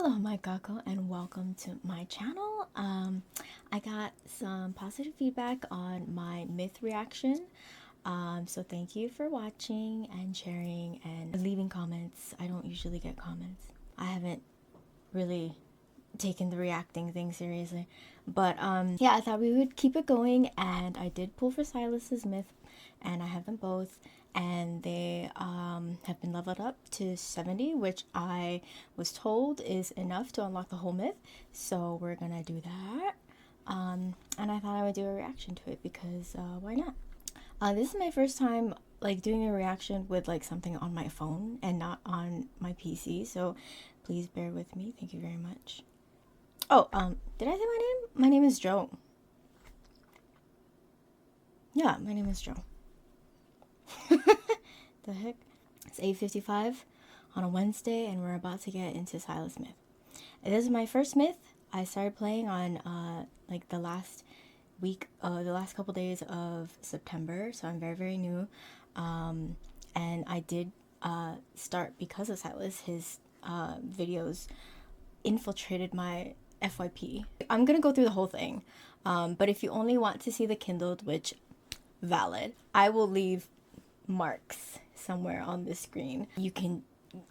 Hello my Gakko and welcome to my channel. I got some positive feedback on my myth reaction. So thank you for watching and sharing and leaving comments. I don't usually get comments. I haven't really taken the reacting thing seriously. But yeah, I thought we would keep it going, and I did pull for SYLUS's myth and I have them both. And they have been leveled up to 70, which I was told is enough to unlock the whole myth. So we're gonna do that. And I thought I would do a reaction to it because why not? This is my first time like doing a reaction with like something on my phone and not on my PC. So please bear with me. Thank you very much. Oh, did I say my name? My name is Joe. Yeah, my name is Joe. The heck? It's 8:55 on a Wednesday and we're about to get into SYLUS myth. This is my first myth. I started playing on like the last week, the last couple days of September, so I'm very new. And I did start because of SYLUS. His videos infiltrated my FYP. I'm gonna go through the whole thing, but if you only want to see the kindled, which valid, I will leave marks somewhere on the screen. You can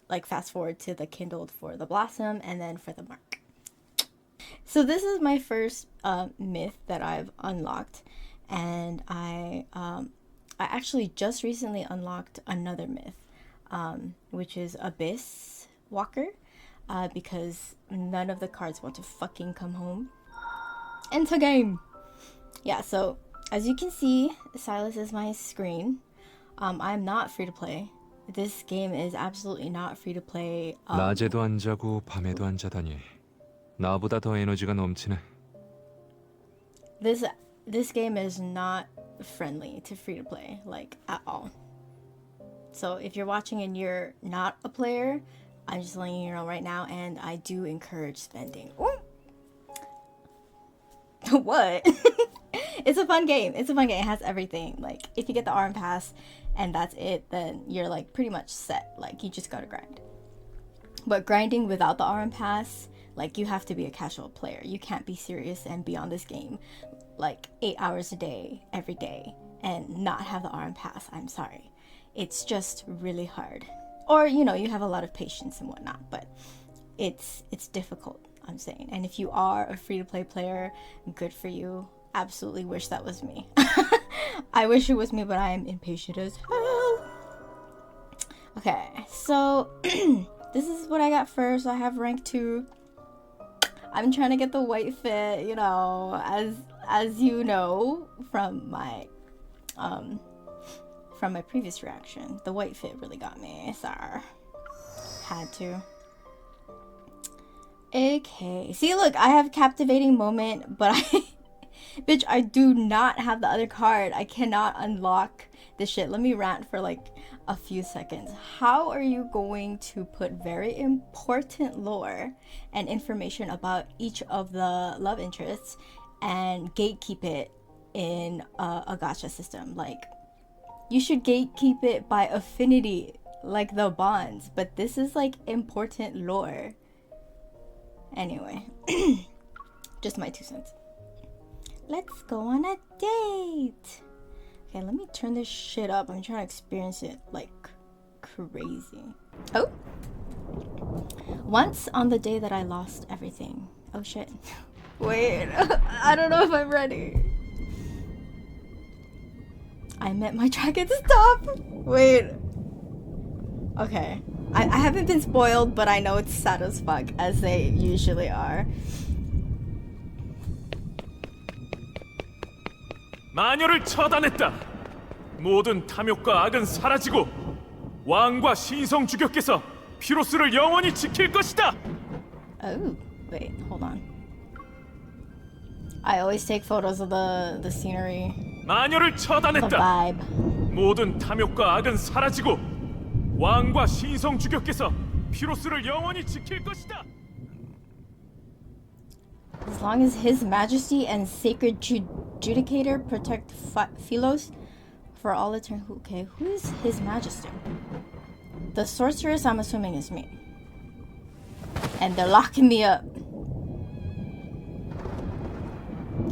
like fast forward to the kindled for the blossom and then for the mark. So this is my first myth that I've unlocked, and I actually just recently unlocked another myth, which is Abyss Walker, because none of the cards want to fucking come home. Enter game! Yeah, so as you can see, SYLUS is my screen. I'm not free to play. This game is absolutely not free to play. 낮에도 안 자고 밤에도 안 자다니 나보다 더 에너지가 넘치네. This game is not friendly to free to play, like at all. So if you're watching and you're not a player, I'm just letting you know right now, and I do encourage spending. What? It's a fun game. It's a fun game. It has everything. Like if you get the arm pass and that's it, then you're like pretty much set. Like you just gotta grind. But grinding without the arm pass, like you have to be a casual player. You can't be serious and be on this game like 8 hours a day, every day, and not have the arm pass. I'm sorry. It's just really hard. Or, you know, you have a lot of patience and whatnot, but it's difficult, I'm saying. And if you are a free-to-play player, good for you. Absolutely wish that was me. I wish it was me, but I am impatient as hell. Okay, so this is what I got first. I have rank 2. I'm trying to get the white fit, you know, as you know from my previous reaction. The white fit really got me. Sorry. Had to. Okay. See, look, I have captivating moment, but bitch, I do not have the other card. I cannot unlock this shit. Let me rant for like a few seconds. How are you going to put very important lore and information about each of the love interests and gatekeep it in a gacha system? Like, you should gatekeep it by affinity, like the bonds, but this is like important lore. Anyway, just my 2 cents. Let's go on a date. Okay, let me turn this shit up. I'm trying to experience it like crazy. Oh! Once on the day that I lost everything. Oh shit. Wait, I don't know if I'm ready. I met my dragon. Stop! Wait. Okay. I haven't been spoiled, but I know it's sad as fuck, as they usually are. 마녀를 처단했다. 모든 탐욕과 악은 사라지고 왕과 신성 주교께서 피로스를 영원히 지킬 것이다. Oh, wait, hold on. I always take photos of the scenery. 마녀를 The 처단했다. vibe. 모든 탐욕과 악은 사라지고 왕과 신성 주교께서 피로스를 영원히 지킬 것이다. As long as His Majesty and Sacred Judicator protect Philos for all eternity. Okay, who is His Majesty? The sorceress, I'm assuming, is me. and they're locking me up.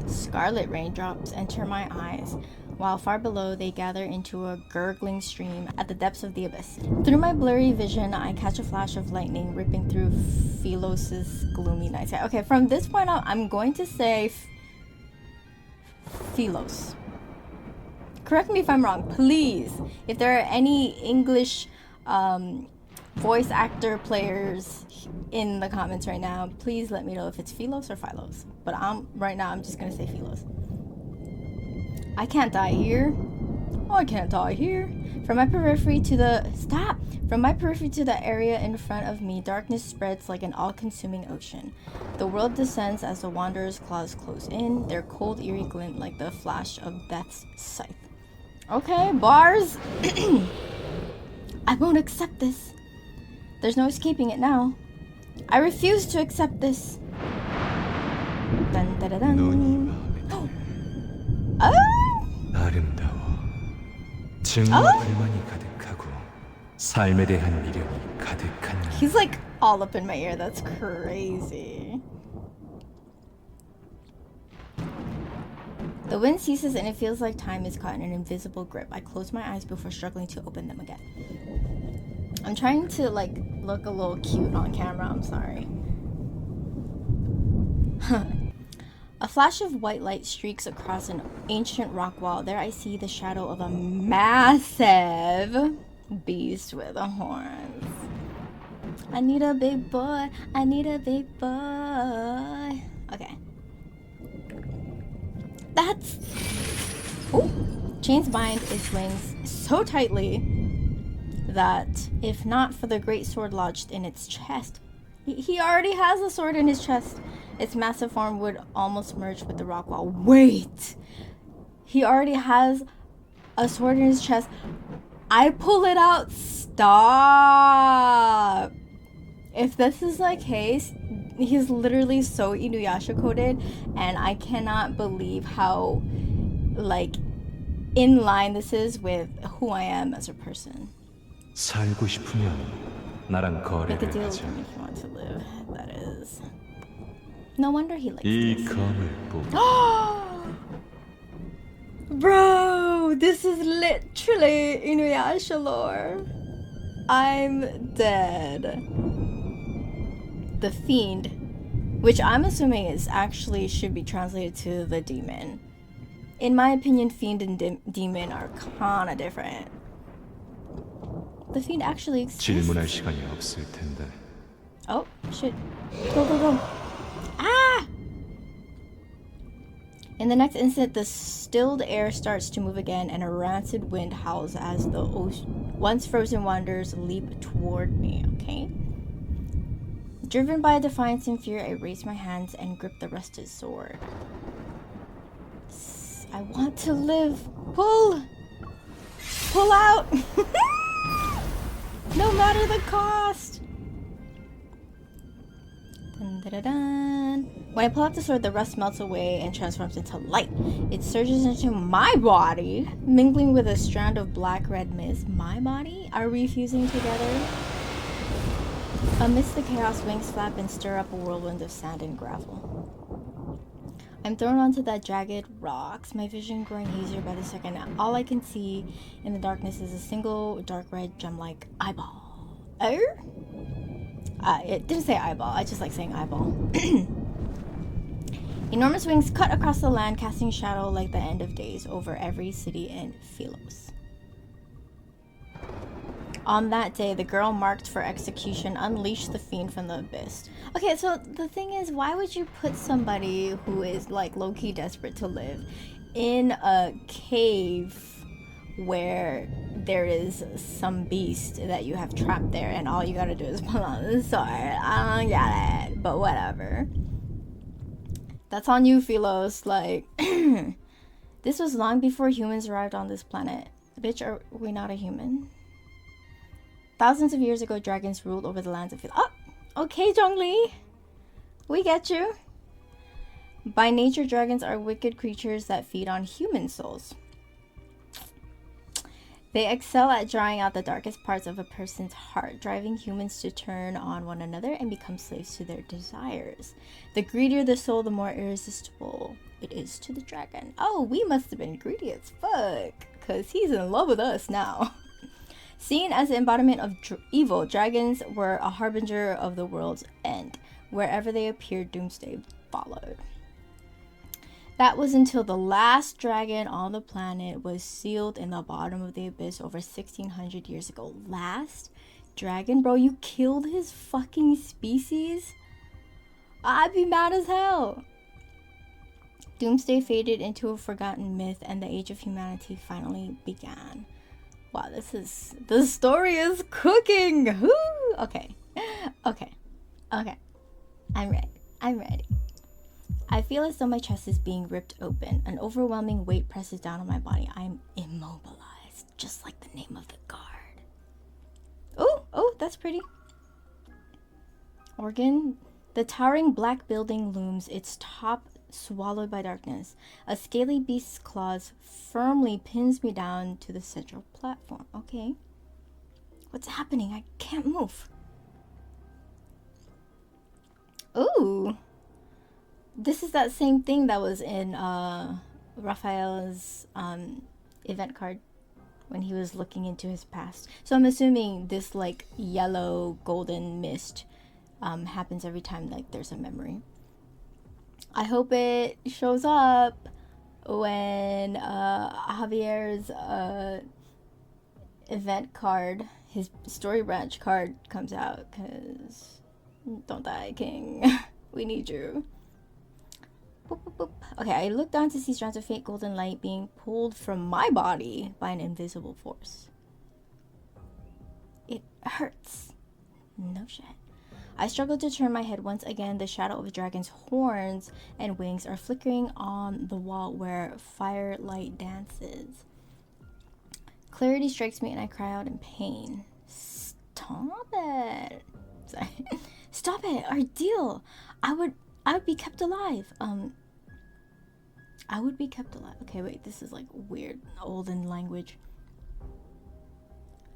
Scarlet raindrops enter my eyes, while far below they gather into a gurgling stream at the depths of the abyss. Through my blurry vision, I catch a flash of lightning ripping through Philos's gloomy night sky. Okay, from this point on, I'm going to say Philos. Correct me if I'm wrong, please. If there are any English voice actor players in the comments right now, please let me know if it's Philos or Philos. But right now I'm just gonna say Philos. I can't die here. Oh, I can't die here. From my periphery to the area in front of me, darkness spreads like an all-consuming ocean. The world descends as the wanderer's claws close in, their cold, eerie glint like the flash of death's scythe. Okay, bars. I won't accept this. There's no escaping it now. I refuse to accept this. Dun, dun, dun, dun. Oh! 아름다워. 증오와 불만이 가득하고 삶에 대한 미련이 가득한. He's like all up in my ear. That's crazy. The wind ceases and it feels like time is caught in an invisible grip. I close my eyes before struggling to open them again. I'm trying to like look a little cute on camera. I'm sorry. A flash of white light streaks across an ancient rock wall. There I see the shadow of a massive beast with horns. I need a big boy. I need a big boy. Okay. That's... Ooh. Chains bind its wings so tightly that if not for the great sword lodged in its chest... He already has a sword in his chest. Its massive form would almost merge with the rock wall. Wait! He already has a sword in his chest. I pull it out. Stop! If this is the case, he's literally so Inuyasha coded, and I cannot believe how, like, in line this is with who I am as a person. 살고 싶으면 나랑 Make a 거래를 deal with 하자. him if you want to live. That is. No wonder he likes 이 this. 검을 보고 Bro, this is literally Inuyasha lore. I'm dead. The fiend, which I'm assuming is actually should be translated to the demon. In my opinion, fiend and demon are kinda different. The fiend actually exists. 질문할 시간이 없을 텐데. Oh, shit. Go, go, go. Ah! In the next instant, the stilled air starts to move again, and a rancid wind howls as the once frozen wanderers leap toward me, okay? Driven by defiance and fear, I raise my hands and grip the rusted sword. I want to live. Pull! Pull out! No matter the cost! Dun, dun, dun, dun. When I pull out the sword, the rust melts away and transforms into light. It surges into my body, mingling with a strand of black-red mist. My body? Are we fusing together? Amidst the chaos, wings flap and stir up a whirlwind of sand and gravel. I'm thrown onto that jagged rocks, my vision growing hazier by the second. All I can see in the darkness is a single dark red gem-like eyeball. It didn't say eyeball, I just like saying eyeball. Enormous wings cut across the land, casting shadow like the end of days over every city in Philos. On that day, the girl marked for execution unleashed the fiend from the abyss. Okay, so the thing is, why would you put somebody who is like low-key desperate to live in a cave where there is some beast that you have trapped there and all you gotta do is pull out the sword? I don't get it, but whatever. That's on you, Philos. Like, this was long before humans arrived on this planet. Bitch, are we not a human? Thousands of years ago, dragons ruled over the lands of Philos. Oh, okay, Zhongli. We get you. By nature, dragons are wicked creatures that feed on human souls. They excel at drawing out the darkest parts of a person's heart, driving humans to turn on one another and become slaves to their desires. The greedier the soul, the more irresistible it is to the dragon. Oh, we must have been greedy as fuck, because he's in love with us now. Seen as the embodiment of evil, dragons were a harbinger of the world's end. Wherever they appeared, doomsday followed. That was until the last dragon on the planet was sealed in the bottom of the abyss over 1600 years ago. Last dragon? Bro, you killed his fucking species? I'd be mad as hell. Doomsday faded into a forgotten myth and the age of humanity finally began. Wow, the story is cooking. Woo! Okay. I'm ready. I feel as though my chest is being ripped open. An overwhelming weight presses down on my body. I'm immobilized, just like the name of the guard. Oh, that's pretty. Organ. The towering black building looms, its top swallowed by darkness. A scaly beast's claws firmly pins me down to the central platform. Okay. What's happening? I can't move. Ooh. This is that same thing that was in Raphael's event card when he was looking into his past. So I'm assuming this like yellow golden mist happens every time like there's a memory. I hope it shows up when Javier's event card, his story branch card comes out, because don't die, King. We need you. Boop, boop, boop. Okay, I look down to see strands of faint golden light being pulled from my body by an invisible force. It hurts. No shit. I struggle to turn my head once again. The shadow of a dragon's horns and wings are flickering on the wall where firelight dances. Clarity strikes me and I cry out in pain. Stop it. Sorry. Stop it. Our deal. I would be kept alive. I would be kept alive. Okay, wait. This is like weird olden language.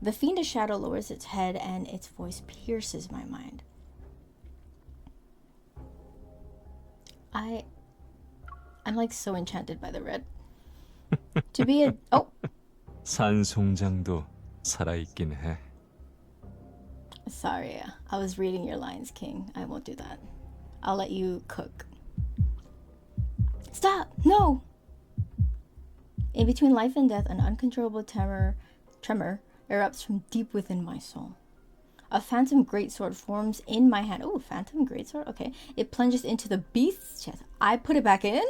The fiendish shadow lowers its head and its voice pierces my mind. I'm like so enchanted by the red. To be a 산송장도 살아있긴 해. Sorry, I was reading your lines, King. I won't do that. I'll let you cook. Stop! No! In between life and death, an uncontrollable tremor erupts from deep within my soul. A phantom greatsword forms in my hand. Oh, phantom greatsword? Okay. It plunges into the beast's chest. I put it back in?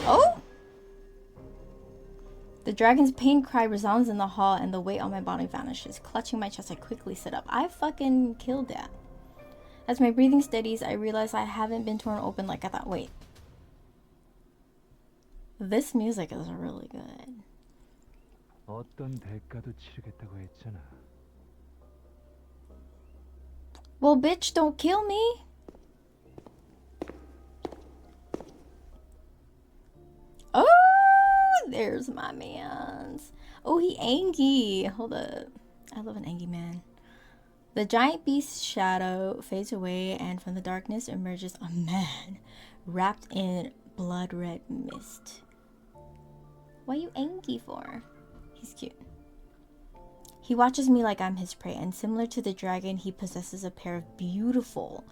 Oh! The dragon's pain cry resounds in the hall and the weight on my body vanishes. Clutching my chest, I quickly sit up. I fucking killed that. As my breathing steadies, I realize I haven't been torn open like I thought. Wait. This music is really good. 어떤 대가도 치르겠다고 했잖아. Well, bitch, don't kill me. Oh, there's my mans. Oh, he angry. Hold up. I love an angry man. The giant beast's shadow fades away, and from the darkness emerges a man wrapped in blood-red mist. What are you angry for? He's cute. He watches me like I'm his prey, and similar to the dragon, he possesses a pair of beautiful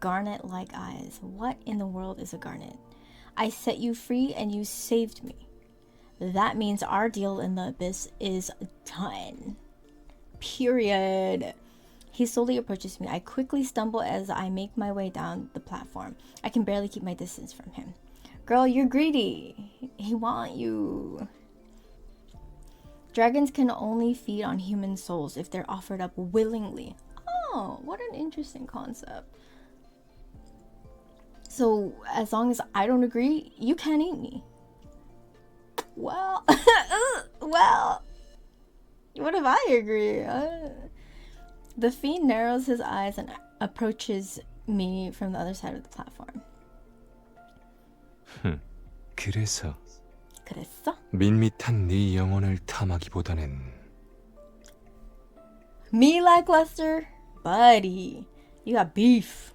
garnet-like eyes. What in the world is a garnet? I set you free and you saved me. That means our deal in the abyss is done. Period. He slowly approaches me. I quickly stumble as I make my way down the platform. I can barely keep my distance from him. Girl, you're greedy. He want you. Dragons can only feed on human souls if they're offered up willingly. Oh, what an interesting concept. So, as long as I don't agree, you can't eat me. Well, well, what if I agree? The fiend narrows his eyes and approaches me from the other side of the platform. 그래서. 그랬어? 밋밋한 네 영혼을 탐하기보다는 Me lackluster? Buddy, you got beef.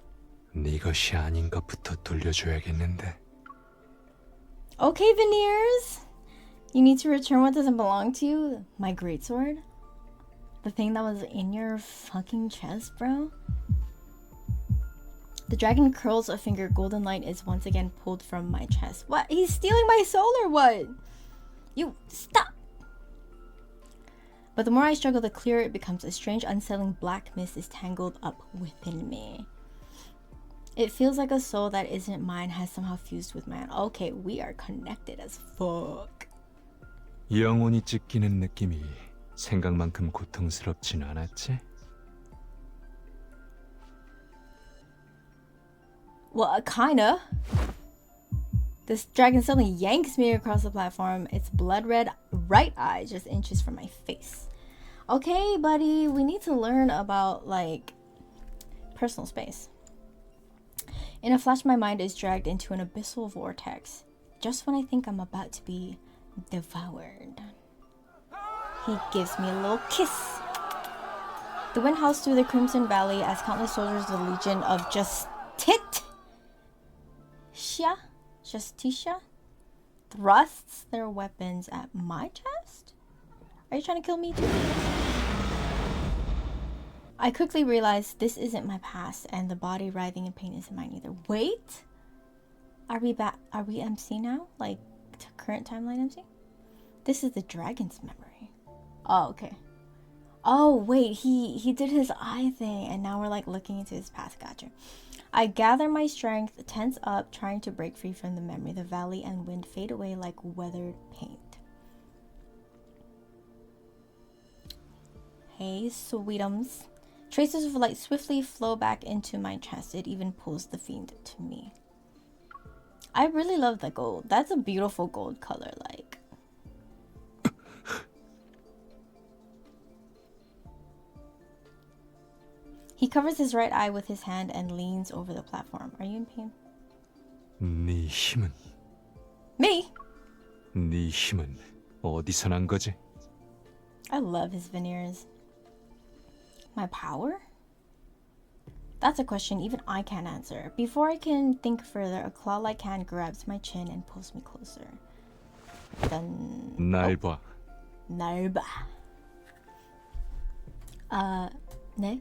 네 것이 아닌 것부터 돌려줘야겠는데. Okay, Veneers. You need to return what doesn't belong to you? My greatsword? The thing that was in your fucking chest, bro? The dragon curls a finger. Golden light is once again pulled from my chest. What? He's stealing my soul or what? You stop! But the more I struggle, the clearer it becomes. A strange, unsettling black mist is tangled up within me. It feels like a soul that isn't mine has somehow fused with mine. Okay, we are connected as fuck. 영혼이 찢기는 느낌이 생각만큼 고통스럽진 않았지? Well, kinda. This dragon suddenly yanks me across the platform. Its blood red right eye just inches from my face. Okay, buddy, we need to learn about, like, personal space. In a flash, my mind is dragged into an abyssal vortex. Just when I think I'm about to be devoured, he gives me a little kiss. The wind howls through the Crimson Valley as countless soldiers of the Legion of Justitia thrusts their weapons at my chest? Are you trying to kill me too? I quickly realize this isn't my past, and the body writhing in pain isn't mine either. Wait? Are we back? Are we MC now? Like, current timeline MC? This is the dragon's memory. Oh, okay. Oh, wait, he did his eye thing, and now we're, like, looking into his past. Gotcha. I gather my strength, tense up, trying to break free from the memory. The valley and wind fade away like weathered paint. Hey, sweetums. Traces of light swiftly flow back into my chest. It even pulls the fiend to me. I really love the gold. That's a beautiful gold color, like. He covers his right eye with his hand and leans over the platform. Are you in pain? 네 힘은 Me? 네 힘은 어디서 난 거지? I love his veneers. My power? That's a question even I can't answer. Before I can think further, a claw-like hand grabs my chin and pulls me closer. Then... 날 봐. 날 봐. 네?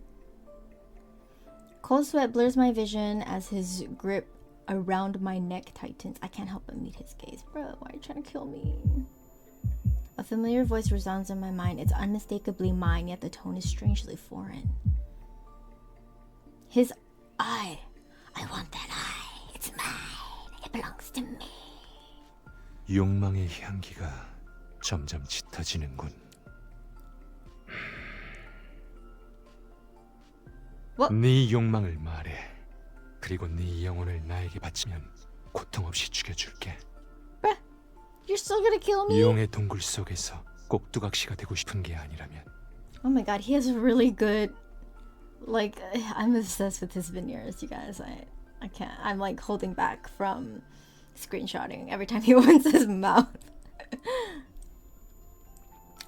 Cold sweat blurs my vision as his grip around my neck tightens. I can't help but meet his gaze. Bro, why are you trying to kill me? A familiar voice resounds in my mind. It's unmistakably mine, yet the tone is strangely foreign. His eye. I want that eye. It's mine. It belongs to me. 욕망의 향기가 점점 짙어지는군. What? 네 욕망을 말해. 그리고 네 영혼을 나에게 바치면 고통 없이 죽여줄게. Bruh, you're still gonna kill me? 용의 동굴 속에서 꼭두각시가 되고 싶은 게 아니라면. Oh my god, he has a really good... Like, I'm obsessed with his veneers, you guys. I can't. I'm like holding back from screenshotting every time he opens his mouth.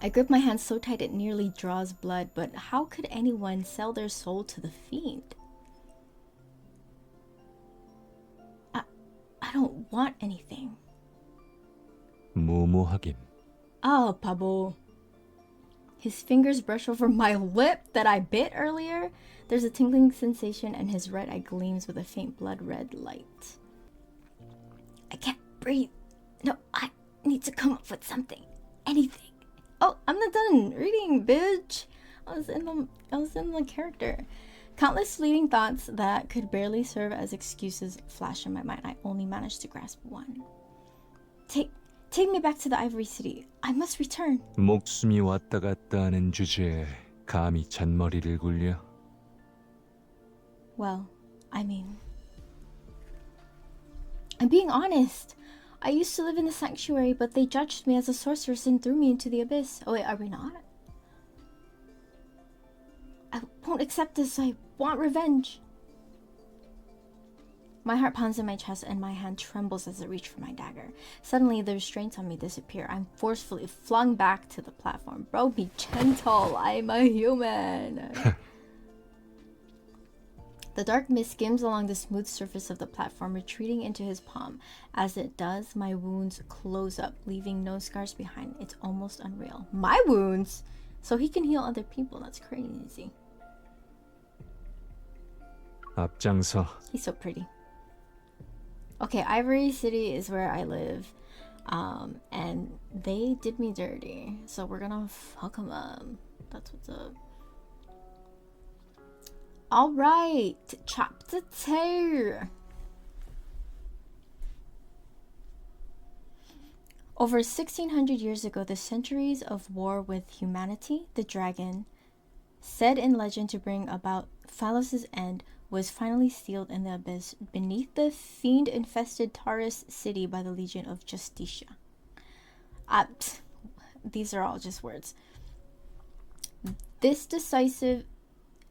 I grip my hand so tight it nearly draws blood, but how could anyone sell their soul to the fiend? I don't want anything. 무모하긴. Oh, Pabo. His fingers brush over my lip that I bit earlier. There's a tingling sensation and his right eye gleams with a faint blood red light. I can't breathe. No, I need to come up with something. Anything. Oh, I'm not done reading, bitch. I was in the character. Countless fleeting thoughts that could barely serve as excuses flash in my mind. I only managed to grasp one. Take me back to the Ivory City. I must return. 목숨이 왔다 갔다 하는 주제에 감히 잔머리를 굴려? Well, I mean, I'm being honest. I used to live in the sanctuary, but they judged me as a sorceress and threw me into the abyss. Oh wait, are we not? I won't accept this. I want revenge. My heart pounds in my chest and my hand trembles as I reach for my dagger. Suddenly, the restraints on me disappear. I'm forcefully flung back to the platform. Bro, be gentle. I'm a human. The dark mist skims along the smooth surface of the platform, retreating into his palm. As it does, my wounds close up, leaving no scars behind. It's almost unreal. My wounds? So he can heal other people. That's crazy. 앞장서. He's so pretty. Okay, Ivory City is where I live. And they did me dirty. So we're gonna fuck them up. That's what's up. Alright, chapter 2. Over 1600 years ago, the centuries of war with humanity, the dragon, said in legend to bring about Phallos' end, was finally sealed in the abyss beneath the fiend-infested Taurus city by the Legion of Justitia. These are all just words. This decisive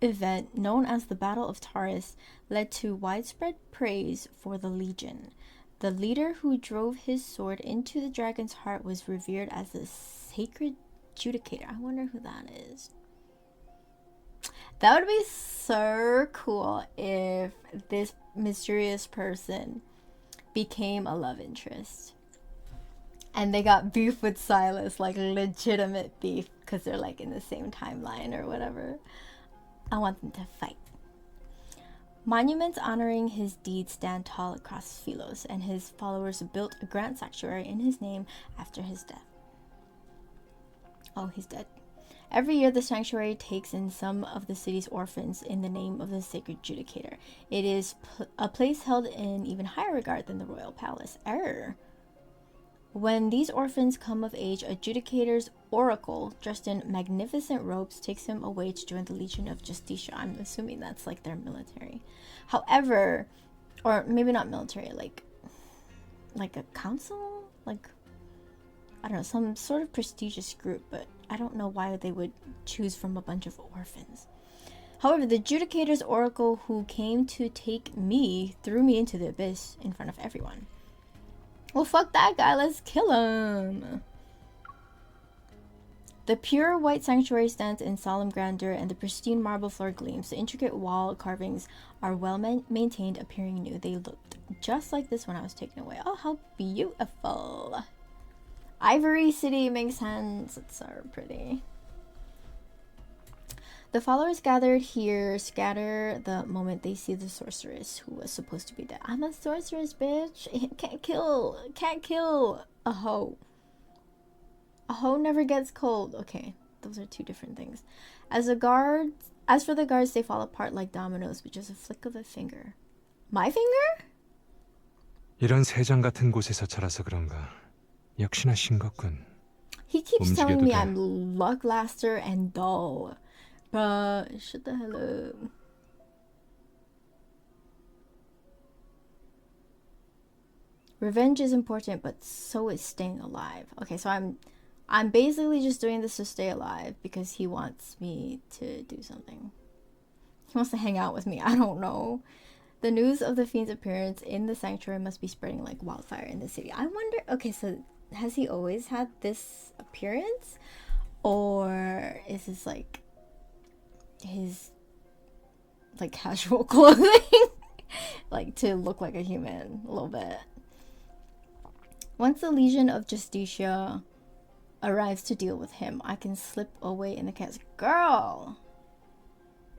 event, known as the Battle of Taurus, led to widespread praise for the Legion. The leader who drove his sword into the dragon's heart was revered as the sacred judicator. I wonder who that is. That would be so cool if this mysterious person became a love interest. And they got beef with SYLUS, like legitimate beef, because they're like in the same timeline or whatever. I want them to fight. Monuments honoring his deeds stand tall across Phallos, and his followers built a grand sanctuary in his name after his death. Oh, he's dead. Every year, the sanctuary takes in some of the city's orphans in the name of the sacred judicator. It is a place held in even higher regard than the royal palace. When these orphans come of age, a judicator's oracle, dressed in magnificent robes, takes him away to join the Legion of Justitia. I'm assuming that's like their military. However, or maybe not military, like a council? Like, I don't know, some sort of prestigious group, but I don't know why they would choose from a bunch of orphans. However, the judicator's oracle who came to take me threw me into the abyss in front of everyone. Well, fuck that guy. Let's kill him. The pure white sanctuary stands in solemn grandeur, and the pristine marble floor gleams. The intricate wall carvings are well maintained, appearing new. They looked just like this when I was taken away. Oh, how beautiful. Ivory City makes sense. It's so pretty. The followers gathered here scatter the moment they see the sorceress who was supposed to be dead. I'm a sorceress, bitch. Can't kill a hoe. A hoe never gets cold. Okay, those are two different things. As for the guards, they fall apart like dominoes with just a flick of a finger. My finger? 이런 세상 같은 곳에서 자라서 그런가. 역시나 싱겁군. He keeps telling me 돼. I'm lackluster and dull. Bruh, shut the hell up. Revenge is important, but so is staying alive. Okay, so I'm basically just doing this to stay alive because he wants me to do something. He wants to hang out with me. I don't know. The news of the fiend's appearance in the sanctuary must be spreading like wildfire in the city. I wonder, okay, so has he always had this appearance? Or is this like his like casual clothing? Like to look like a human a little bit. Once the Legion of Justitia arrives to deal with him, I can slip away in the cast. Girl,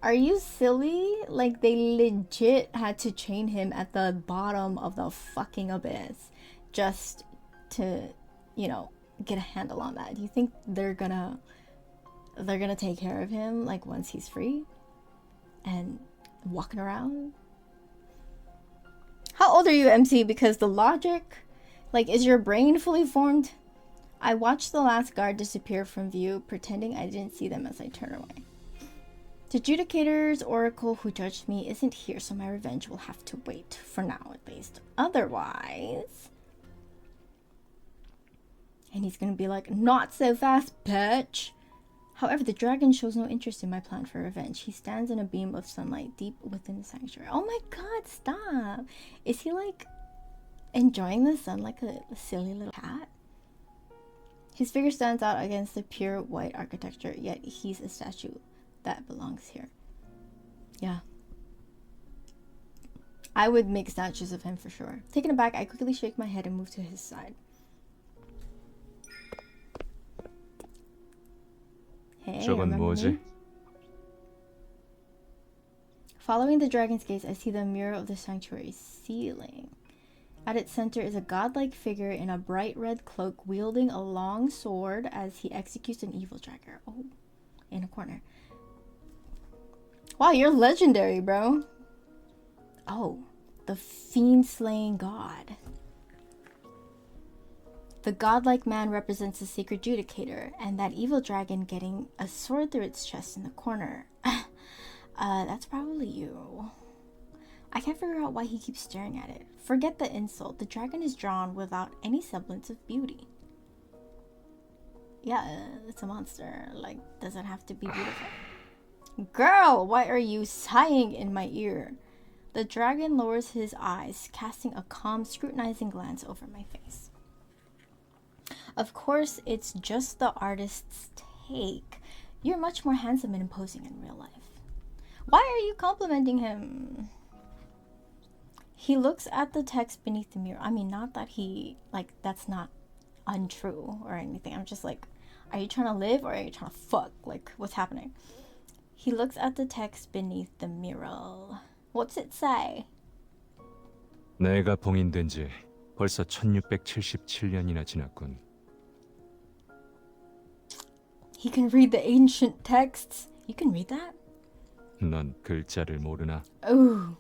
are you silly? Like they legit had to chain him at the bottom of the fucking abyss just to, you know, get a handle on that. Do you think they're gonna take care of him like once he's free and walking around? How old are you, MC? Because the logic, like, is your brain fully formed? I watched the last guard disappear from view, pretending I didn't see them as I turn away. The Judicator's oracle who judged me isn't here, so my revenge will have to wait, for now at least. Otherwise... And he's gonna be like, not so fast, bitch. However, the dragon shows no interest in my plan for revenge. He stands in a beam of sunlight deep within the sanctuary. Oh my god, stop! Is he like enjoying the sun like a silly little cat? His figure stands out against the pure white architecture, yet he's a statue that belongs here. Yeah. I would make statues of him for sure. Taken aback, I quickly shake my head and move to his side. Hey, 저건 remember 뭐지? me? Following the dragon's gaze, I see the mirror of the sanctuary ceiling. At its center is a godlike figure in a bright red cloak wielding a long sword as he executes an evil dragon. Oh, in a corner. Wow, you're legendary, bro. Oh, the fiend-slaying god. The godlike man represents the sacred judicator, and that evil dragon getting a sword through its chest in the corner. That's probably you. I can't figure out why he keeps staring at it. Forget the insult. The dragon is drawn without any semblance of beauty. Yeah, it's a monster. Like, does it have to be beautiful? Girl, why are you sighing in my ear? The dragon lowers his eyes, casting a calm, scrutinizing glance over my face. Of course, it's just the artist's take. You're much more handsome and imposing in real life. Why are you complimenting him? He looks at the text beneath the mirror. I mean, not that he, like, that's not untrue or anything. I'm just like, are you trying to live or are you trying to fuck? Like, what's happening? He looks at the text beneath the mirror. What's it say? 내가 봉인된 지 벌써 1677년이나 지났군. He can read the ancient texts. You can read that? 넌 글자를 모르나? Ooh.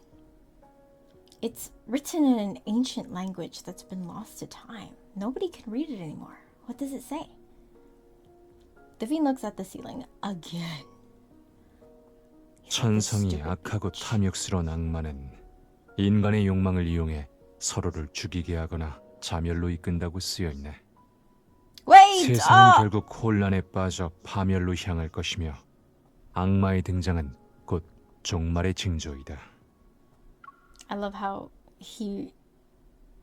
It's written in an ancient language that's been lost to time. Nobody can read it anymore. What does it say? The fiend looks at the ceiling again. 천성이 악하고 탐욕스러운 악마는 인간의 욕망을 이용해 서로를 죽이게 하거나 자멸로 이끈다고 쓰여있네. Wait! 세상은 결국 혼란에 빠져 파멸로 향할 것이며 악마의 등장은 곧 종말의 징조이다. I love how he,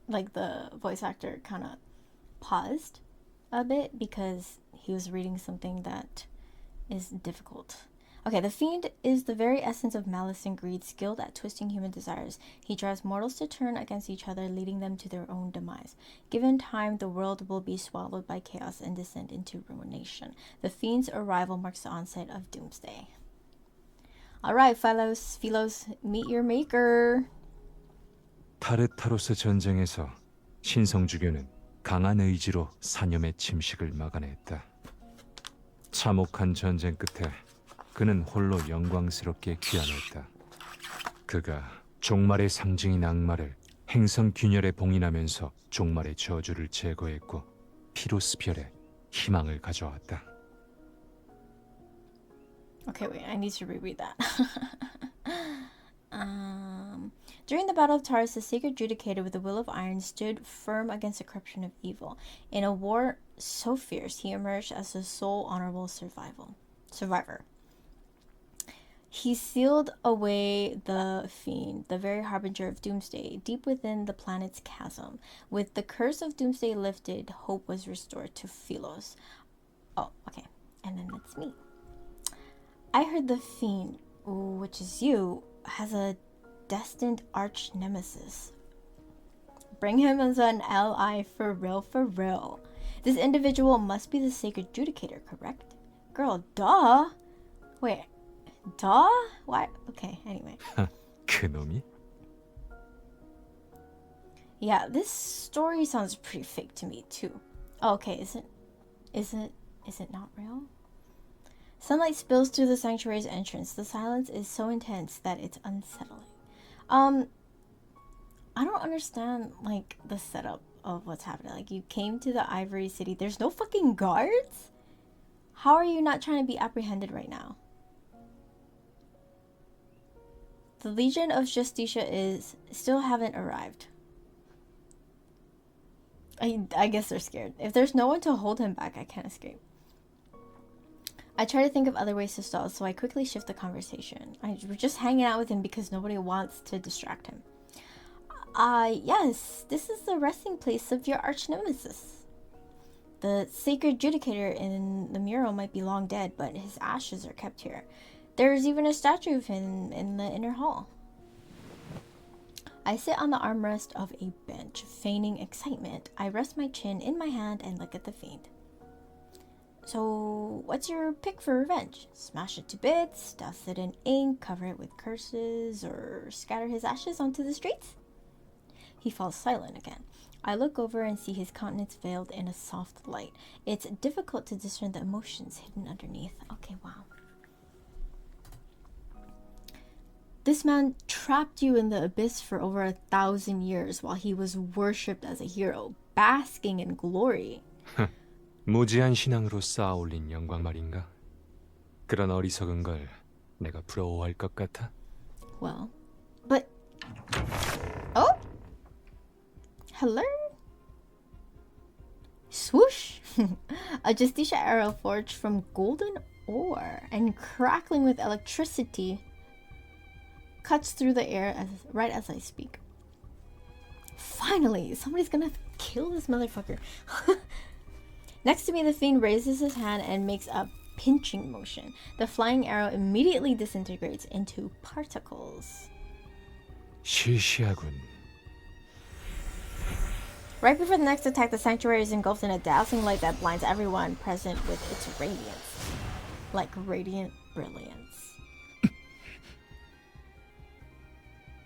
like the voice actor kind of paused a bit because he was reading something that is difficult. Okay, the fiend is the very essence of malice and greed, skilled at twisting human desires. He drives mortals to turn against each other, leading them to their own demise. Given time, the world will be swallowed by chaos and descend into ruination. The fiend's arrival marks the onset of doomsday. Alright, Philos, meet your maker. 타르타로스 전쟁에서 신성주교는 강한 의지로 사념의 침식을 막아냈다. 참혹한 전쟁 끝에 그는 홀로 영광스럽게 귀환했다. 그가 종말의 상징인 악마를 행성 균열에 봉인하면서 종말의 저주를 제거했고 피로스 별에 희망을 가져왔다. Okay, wait, I need to reread that. During the Battle of Taurus, the sacred judicator with the will of iron stood firm against the corruption of evil. In a war so fierce, he emerged as the sole honorable survivor. He sealed away the fiend, the very harbinger of doomsday, deep within the planet's chasm. With the curse of doomsday lifted, hope was restored to Philos. Oh, okay. And then that's me. I heard the fiend, which is you, has a destined arch nemesis. Bring him as an ally for real, for real. This individual must be the sacred judicator, correct? Girl, duh. Wait, duh? Why? Okay, anyway. 그놈이? Yeah, this story sounds pretty fake to me too. Oh, okay, is it not real? Sunlight spills through the sanctuary's entrance. The silence is so intense that it's unsettling. I don't understand, like, the setup of what's happening. Like, you came to the Ivory City. There's no fucking guards? How are you not trying to be apprehended right now? The Legion of Justicia still haven't arrived. I guess they're scared. If there's no one to hold him back, I can't escape. I try to think of other ways to stall, so I quickly shift the conversation. We're just hanging out with him because nobody wants to distract him. Yes, this is the resting place of your arch nemesis. The sacred judicator in the mural might be long dead, but his ashes are kept here. There's even a statue of him in the inner hall. I sit on the armrest of a bench, feigning excitement. I rest my chin in my hand and look at the fiend. So, what's your pick for revenge? Smash it to bits, dust it in ink, cover it with curses, or scatter his ashes onto the streets? He falls silent again. I look over and see his countenance veiled in a soft light. It's difficult to discern the emotions hidden underneath. Okay, wow. This man trapped you in the abyss for over 1,000 years while he was worshipped as a hero, basking in glory. 무지한 신앙으로 쌓아올린 영광 말인가? 그런 어리석은 걸 내가 부러워할 것 같아? Well, but... Oh? Hello? Swoosh! A Justicia arrow forged from golden ore and crackling with electricity cuts through the air right as I speak. Finally, somebody's gonna kill this motherfucker. Next to me, the fiend raises his hand and makes a pinching motion. The flying arrow immediately disintegrates into particles. 시시하군. Right before the next attack, the sanctuary is engulfed in a dazzling light that blinds everyone present with its radiance. Like radiant brilliance.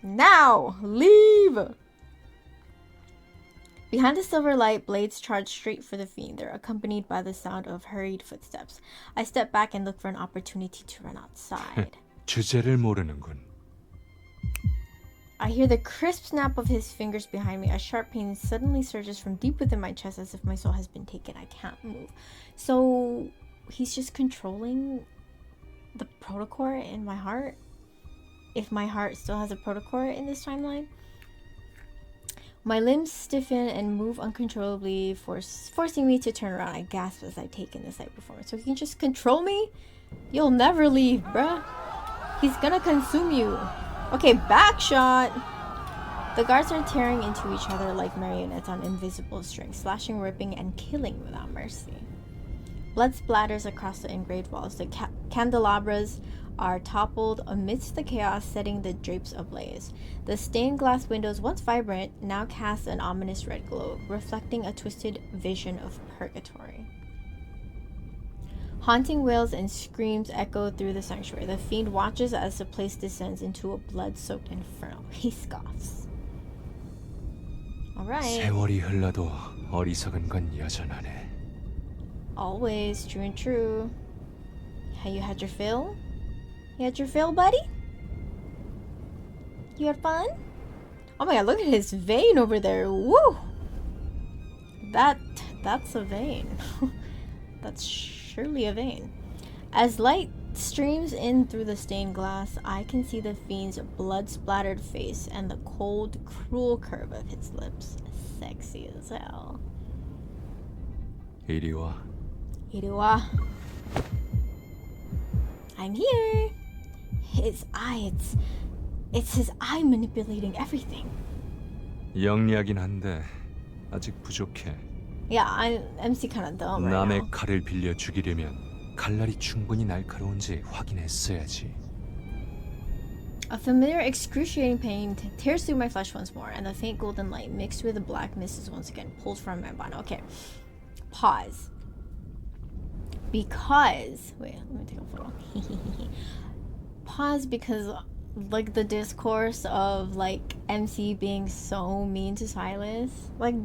Now, leave! Behind the silver light, blades charge straight for the fiend. They're accompanied by the sound of hurried footsteps. I step back and look for an opportunity to run outside. 주제를 모르는군. I hear the crisp snap of his fingers behind me. A sharp pain suddenly surges from deep within my chest as if my soul has been taken. I can't move. So he's just controlling the protocore in my heart? If my heart still has a protocore in this timeline? My limbs stiffen and move uncontrollably, forcing me to turn around. I gasp as I take in the sight before me. So he can just control me? You'll never leave, bruh. He's gonna consume you. Okay, back shot. The guards are tearing into each other like marionettes on invisible strings, slashing, ripping, and killing without mercy. Blood splatters across the engraved walls. The candelabras are toppled amidst the chaos, setting the drapes ablaze. The stained glass windows, once vibrant, now cast an ominous red glow, reflecting a twisted vision of purgatory. Haunting wails and screams echo through the sanctuary. The fiend watches as the place descends into a blood-soaked inferno. He scoffs. Alright. 세월이 흘러도 어리석은 건 여전하네. Always true and true. Have you had your fill? You had your fill, buddy? You had fun? Oh my god, look at his vein over there. Woo! That's a vein. That's surely a vein. As light streams in through the stained glass, I can see the fiend's blood-splattered face and the cold, cruel curve of his lips. Sexy as hell. 이리 와. 이리 와. I'm here. His eye, it's his eye manipulating everything. 영리하긴 한데 아직 부족해. Yeah, I'm MC kind of dumb right 남의 now. 칼을 빌려 죽이려면 칼날이 충분히 날카로운지 확인했어야지. A familiar excruciating pain tears through my flesh once more, and the faint golden light mixed with the black mist is once again pulled from my body. Okay, pause. Because wait, let me take a photo. Pause because like the discourse of like MC being so mean to Silas, like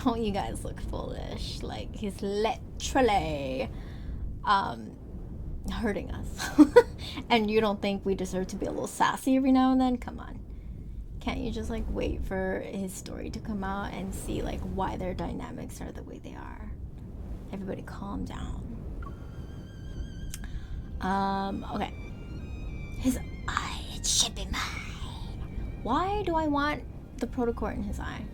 don't you guys look foolish? Like he's literally hurting us. And you don't think we deserve to be a little sassy every now and then? Come on. Can't you just like wait for his story to come out and see like why their dynamics are the way they are? Everybody calm down. Okay. His eye, it should be mine. Why do I want the protocore in his eye?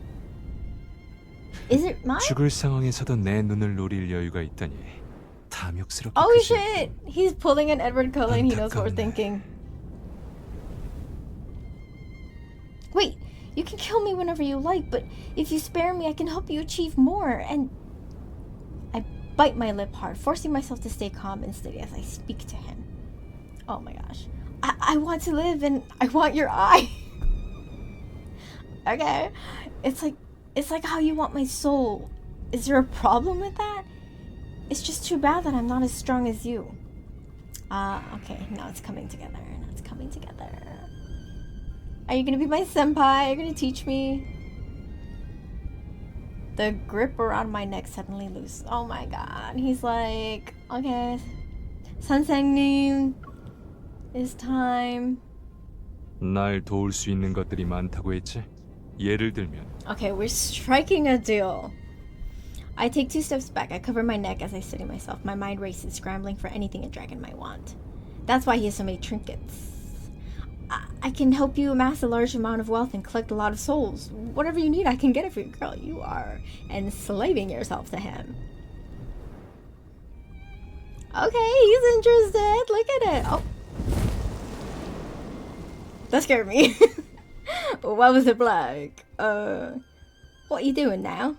Is it mine? 죽을 상황에서도 내 눈을 노릴 여유가 있다니 탐욕스럽게 Oh 크지 shit! He's pulling an Edward Cullen. He knows what we're 안타깝네. thinking. Wait, you can kill me whenever you like, but if you spare me, I can help you achieve more. And I bite my lip hard, forcing myself to stay calm and steady as I speak to him. Oh my gosh. I want to live and I want your eye. Okay. It's like how you want my soul. Is there a problem with that? It's just too bad that I'm not as strong as you. Okay, now it's coming together. Now it's coming together. Are you gonna be my senpai? Are you gonna teach me? The grip around my neck suddenly loose. Oh my god. He's like, okay, 선생님, it's time. 날 도울 수 있는 것들이 많다고 했지? 예를 들면 Okay, we're striking a deal. I take 2 steps back. I cover my neck as I steady myself. My mind races, scrambling for anything a dragon might want. That's why he has so many trinkets. I can help you amass a large amount of wealth and collect a lot of souls. Whatever you need, I can get it for you. Girl, you are enslaving yourself to him. Okay, he's interested. Look at it. Oh. That scared me. What was it like? What you doing now?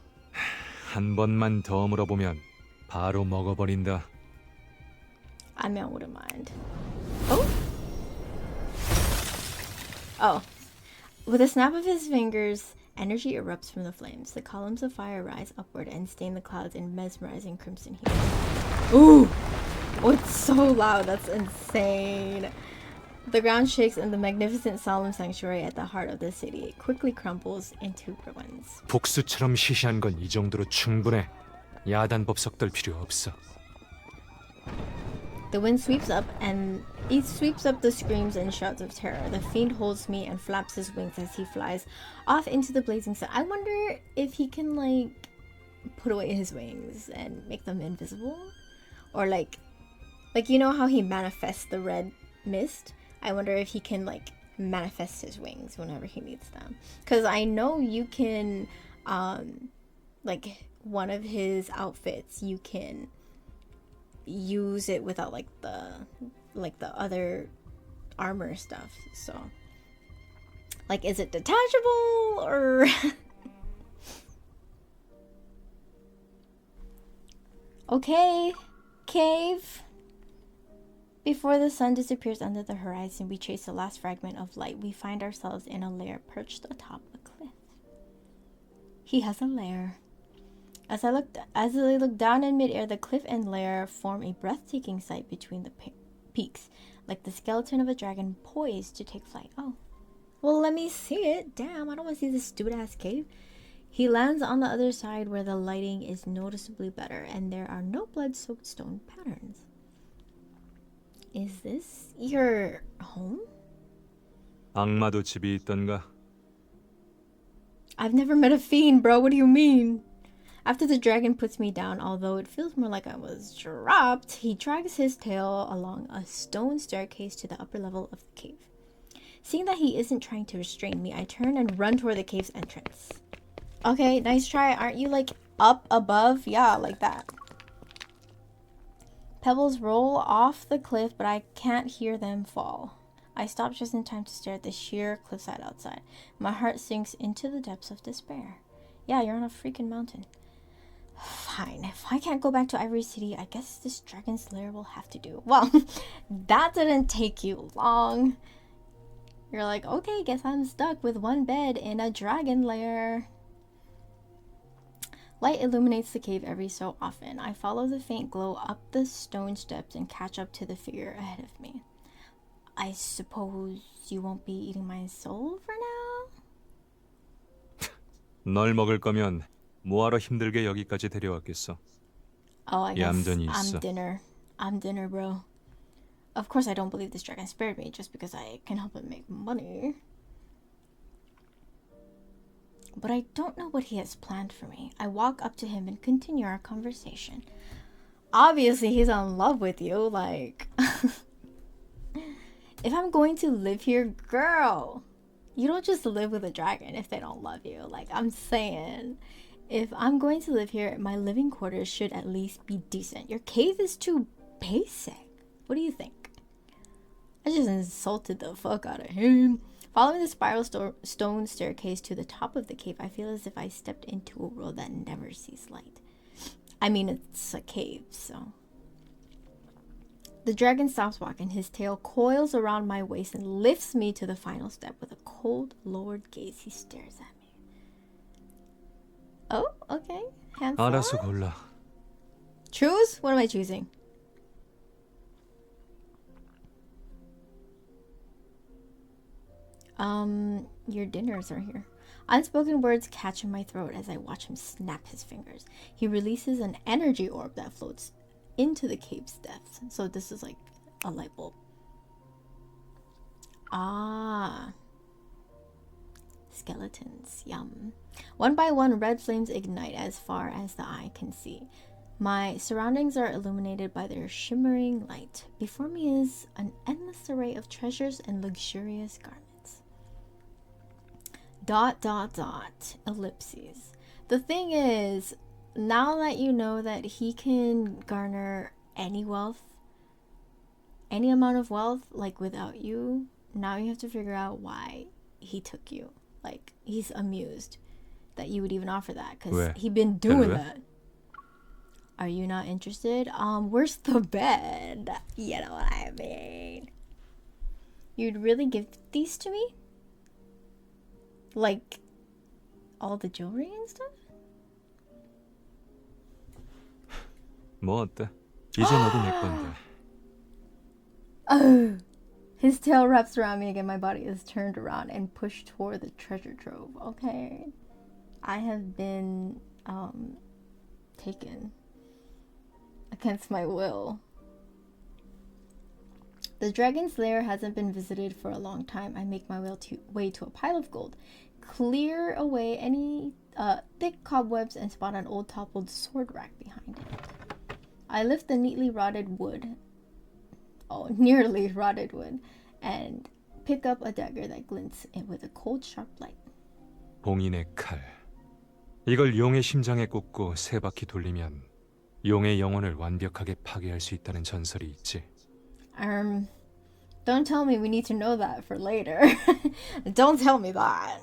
한 번만 더 물어보면 바로 먹어버린다. I mean, I wouldn't mind. Oh. Oh. With a snap of his fingers, energy erupts from the flames. The columns of fire rise upward and stain the clouds in mesmerizing crimson hue. Ooh! Oh, it's so loud. That's insane. The ground shakes and the magnificent solemn sanctuary at the heart of the city quickly crumbles into ruins. 복수처럼 시시한 건 이 정도로 충분해. 야단법 섞을 필요 없어. The wind sweeps up and it sweeps up the screams and shouts of terror. The fiend holds me and flaps his wings as he flies off into the blazing sun. I wonder if he can like put away his wings and make them invisible, or like you know how he manifests the red mist. I wonder if he can like manifest his wings whenever he needs them. Cause I know you can, like one of his outfits you can use it without like the other armor stuff. So like, is it detachable or okay, cave. Before the sun disappears under the horizon, we chase the last fragment of light. We find ourselves in a lair perched atop a cliff. He has a lair. As I look down in midair, the cliff and lair form a breathtaking sight between the peaks, like the skeleton of a dragon poised to take flight. Oh, well, let me see it. Damn, I don't want to see this stupid ass cave. He lands on the other side where the lighting is noticeably better and there are no blood-soaked stone patterns. Is this your home? 악마도 집이 있던가? I've never met a fiend, bro. What do you mean? After the dragon puts me down, although it feels more like I was dropped, he drags his tail along a stone staircase to the upper level of the cave. Seeing that he isn't trying to restrain me, I turn and run toward the cave's entrance. Okay, nice try. Aren't you like up above? Yeah, like that. Pebbles roll off the cliff, but I can't hear them fall. I stop just in time to stare at the sheer cliffside outside. My heart sinks into the depths of despair. Yeah, you're on a freaking mountain. Fine, if I can't go back to Ivory City, I guess this dragon's lair will have to do. Well, that didn't take you long. You're like, okay, guess I'm stuck with one bed in a dragon lair. Light illuminates the cave every so often. I follow the faint glow up the stone steps and catch up to the figure ahead of me. I suppose you won't be eating my soul for now? 널 먹을 거면 뭐하러 힘들게 여기까지 데려왔겠어? Oh, I guess 얌전히 I'm 있어. dinner. I'm dinner, bro. Of course I don't believe this dragon spared me just because I can help it make money. But I don't know what he has planned for me. I walk up to him and continue our conversation. Obviously, he's in love with you. Like, if I'm going to live here, girl, you don't just live with a dragon if they don't love you. Like, I'm saying, If I'm going to live here, my living quarters should at least be decent. Your cave is too basic. What do you think? I just insulted the fuck out of him. Following the spiral stone staircase to the top of the cave, I feel as if I stepped into a world that never sees light. I mean, it's a cave, so. The dragon stops walking. His tail coils around my waist and lifts me to the final step. With a cold, lowered gaze, he stares at me. Oh, okay. Handsome. 알아서 골라. Choose? What am I choosing? Your dinners are here. Unspoken words catch in my throat as I watch him snap his fingers. He releases an energy orb that floats into the cave's depths. So this is like a light bulb. Ah. Skeletons. Yum. One by one, red flames ignite as far as the eye can see. My surroundings are illuminated by their shimmering light. Before me is an endless array of treasures and luxurious garments. ... ellipses. The thing is, now that you know that he can garner any wealth, any amount of wealth, like without you, now you have to figure out why he took you. Like, he's amused that you would even offer that, because he'd been doing that. Are you not interested? Where's the bed? You know what I mean. You'd really give these to me? Like, all the jewelry and stuff? 뭐 어때? 이제 너도 내 건데. Oh, his tail wraps around me again. My body is turned around and pushed toward the treasure trove. Okay. I have been taken against my will. The dragon's lair hasn't been visited for a long time. I make my way to a pile of gold, clear away any thick cobwebs, and spot an old toppled sword rack behind it. I lift the nearly rotted wood, and pick up a dagger that glints with a cold, sharp light. 봉인의 칼. 이걸 용의 심장에 꽂고 세 바퀴 돌리면 용의 영혼을 완벽하게 파괴할 수 있다는 전설이 있지. Don't tell me we need to know that for later. Don't tell me that.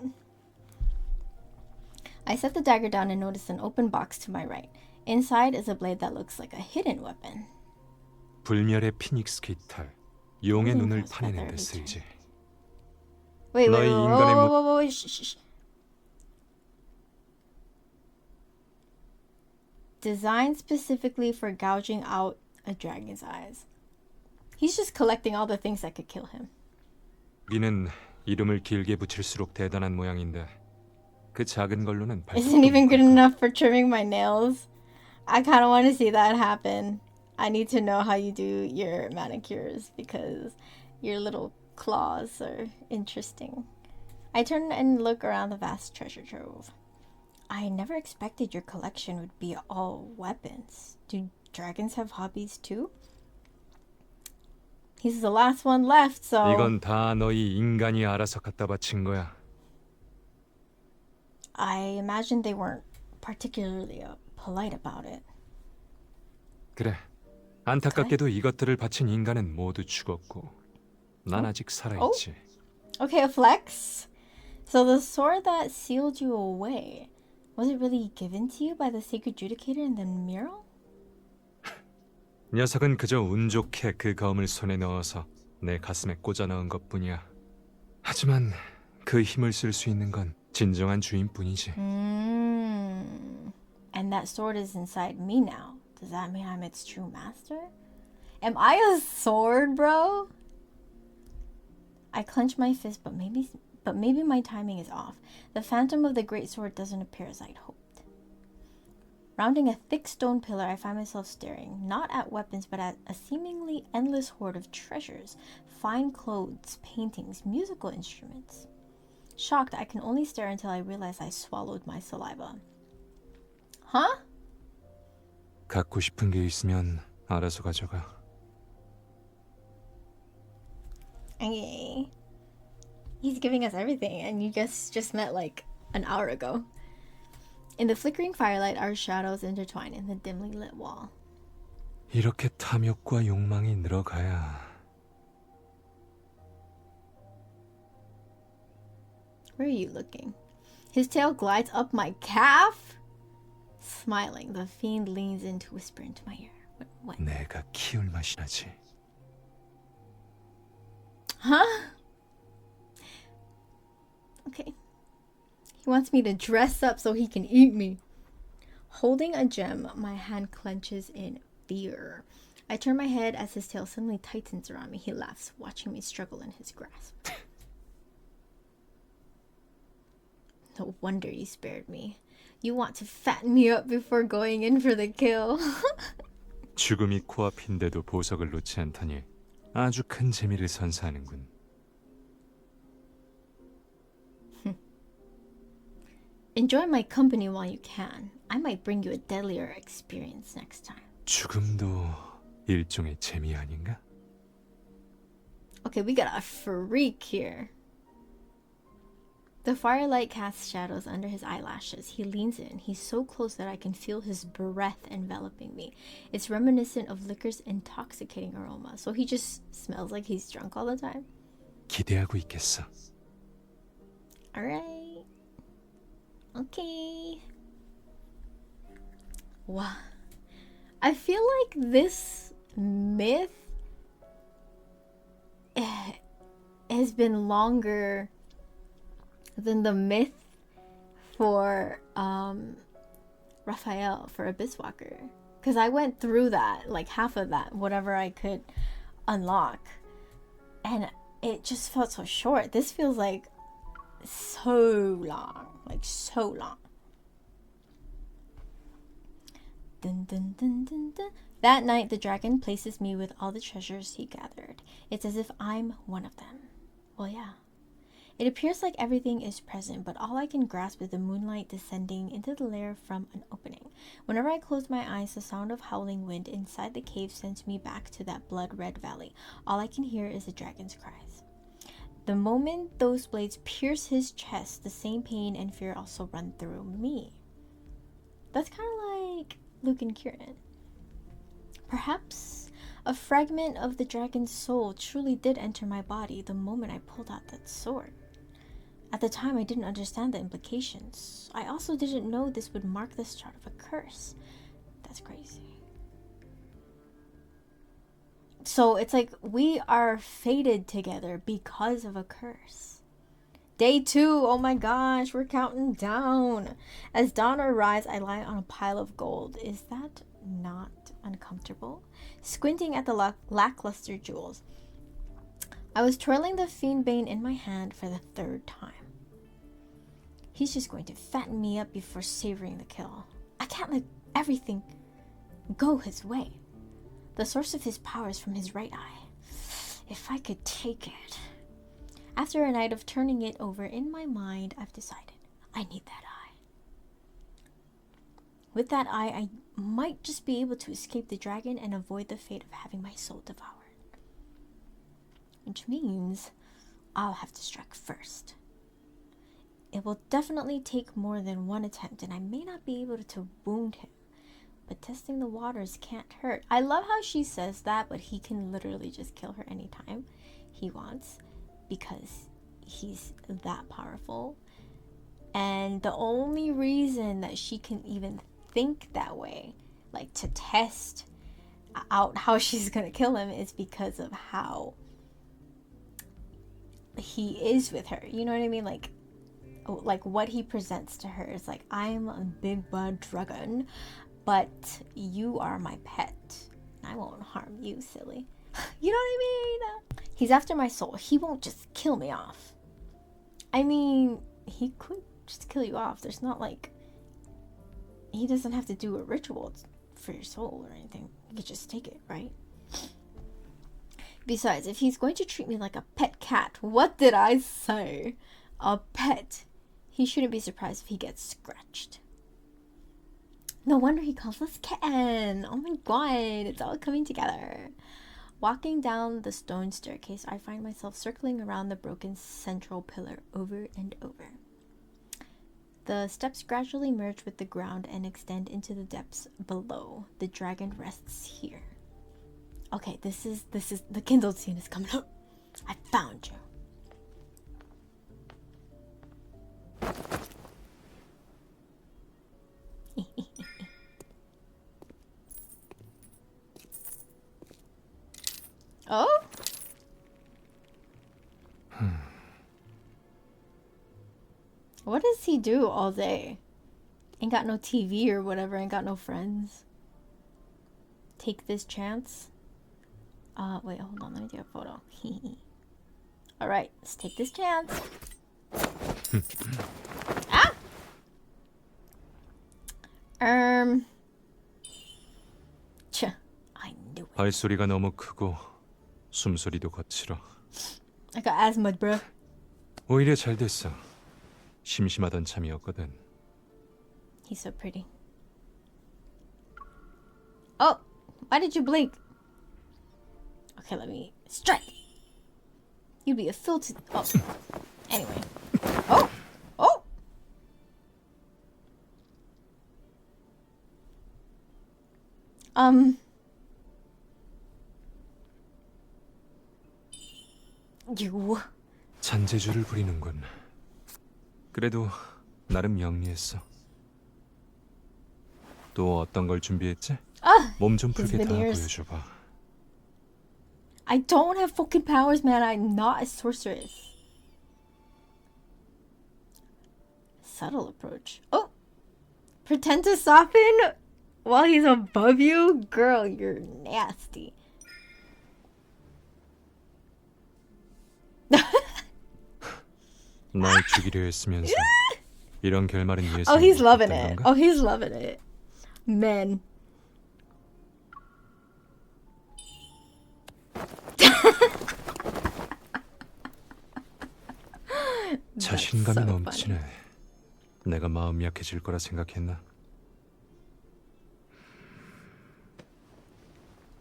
I set the dagger down and notice an open box to my right. Inside is a blade that looks like a hidden weapon. 불멸의 피닉스 깃털. 용의 눈을 파내는 데 쓰이지. Wait. Shh. Designed specifically for gouging out a dragon's eyes. He's just collecting all the things that could kill him. 여기는 이름을 길게 붙일수록 대단한 모양인데 그 작은 걸로는 Isn't even good enough for trimming my nails. I kind of want to see that happen. I need to know how you do your manicures because your little claws are interesting. I turn and look around the vast treasure trove. I never expected your collection would be all weapons. Do dragons have hobbies too? He's the last one left, so... 이건 다 너희 인간이 알아서 갖다 바친 거야. I imagine they weren't particularly polite about it. 그래. 안타깝게도 이것들을 바친 인간은 모두 죽었고 난 아직 살아있지. Okay, a flex. So the sword that sealed you away, was it really given to you by the sacred judicator in the mural? 녀석은 그저 운 좋게 그 검을 손에 넣어서 내 가슴에 꽂아 넣은 것뿐이야. 하지만 그 힘을 쓸 수 있는 건 진정한 주인뿐이지. And that sword is inside me now. Does that mean I'm its true master? Am I a sword, bro? I clench my fist, but maybe my timing is off. The phantom of the great sword doesn't appear as I'd hoped. Rounding a thick stone pillar, I find myself staring, not at weapons, but at a seemingly endless hoard of treasures, fine clothes, paintings, musical instruments. Shocked, I can only stare until I realize I swallowed my saliva. Huh? 갖고 싶은 게 있으면 알아서 가져가. Okay. He's giving us everything, and you just met like an hour ago. In the flickering firelight, our shadows intertwine in the dimly lit wall. 이렇게 탐욕과 욕망이 늘어가야 Where are you looking? His tail glides up my calf. Smiling, the fiend leans in to whisper into my ear. What? 내가 키울 맛이 나지. Huh? Okay. He wants me to dress up so he can eat me. Holding a gem, my hand clenches in fear. I turn my head as his tail suddenly tightens around me. He laughs, watching me struggle in his grasp. No wonder you spared me. You want to fatten me up before going in for the kill. 죽음이 코앞인데도 보석을 놓지 않다니 아주 큰 재미를 선사하는군. Enjoy my company while you can. I might bring you a deadlier experience next time. 죽음도 일종의 재미 아닌가? Okay, we got a freak here. The firelight casts shadows under his eyelashes. He leans in. He's so close that I can feel his breath enveloping me. It's reminiscent of liquor's intoxicating aroma. So he just smells like he's drunk all the time. 기대하고 있겠어. Alright. Okay. Wow. I feel like this myth has been longer than the myth for Raphael, for Abyss Walker. Because I went through that, like half of that, whatever I could unlock. And it just felt so short. This feels like so long. Like so long. Dun, dun, dun, dun, dun. That night, the dragon places me with all the treasures he gathered. It's as if I'm one of them. Well, yeah. It appears like everything is present, but all I can grasp is the moonlight descending into the lair from an opening. Whenever I close my eyes, the sound of howling wind inside the cave sends me back to that blood-red valley. All I can hear is the dragon's cries. The moment those blades pierce his chest, the same pain and fear also run through me. That's kind of like Luke and Kieran. Perhaps a fragment of the dragon's soul truly did enter my body the moment I pulled out that sword. At the time, I didn't understand the implications. I also didn't know this would mark the start of a curse. That's crazy. So it's like we are fated together because of a curse. Day 2, oh my gosh, we're counting down. As dawn arrives, I lie on a pile of gold. Is that not uncomfortable? Squinting at the lackluster jewels, I was twirling the fiend bane in my hand for the 3rd time. He's just going to fatten me up before savoring the kill. I can't let everything go his way. The source of his power is from his right eye. If I could take it. After a night of turning it over in my mind, I've decided I need that eye. With that eye, I might just be able to escape the dragon and avoid the fate of having my soul devoured. Which means I'll have to strike first. It will definitely take more than one attempt, and I may not be able to wound him. But testing the waters can't hurt. I love how she says that, but he can literally just kill her anytime he wants because he's that powerful. And the only reason that she can even think that way, like to test out how she's gonna kill him, is because of how he is with her. You know what I mean? Like what he presents to her is like, I'm a big bad dragon, but you are my pet. I won't harm you, silly. You know what I mean? He's after my soul. He won't just kill me off. I mean, he could just kill you off. There's not like, he doesn't have to do a ritual for your soul or anything. He could just take it, right? Besides, if he's going to treat me like a pet cat, what did I say? A pet. He shouldn't be surprised if he gets scratched. No wonder he calls us kitten. Oh my god, it's all coming together. Walking down the stone staircase, I find myself circling around the broken central pillar over and over. The steps gradually merge with the ground and extend into the depths below. The dragon rests here. Okay, this is the kindled scene is coming up. I found you. Oh? What does he do all day? Ain't got no TV or whatever, ain't got no friends. Take this chance. Wait, hold on, let me take a photo. Alright, let's take this chance. Ah! I knew it. 발소리가 너무 크고 숨소리도 거칠어. I got asthma, bro. 오히려 잘 됐어. 심심하던 참이었거든. He's so pretty. Oh, why did you blink? Okay, let me strike. You'd be a filter. Oh, anyway. Oh, oh. You. 잔재주를 부리는군. 그래도 나름 영리했어. 또 어떤 걸 준비했지? 몸 좀 풀게 다 보여줘봐. I don't have fucking powers, man. I'm not a sorceress. Subtle approach. Oh! Pretend to soften while he's above you? Girl, you're nasty. 날 죽이려 했으면서 이런 결말은 예상. Oh, he's loving it. Oh, he's loving it. Men. 자신감이 so 넘치네. 내가 마음 약해질 거라 생각했나?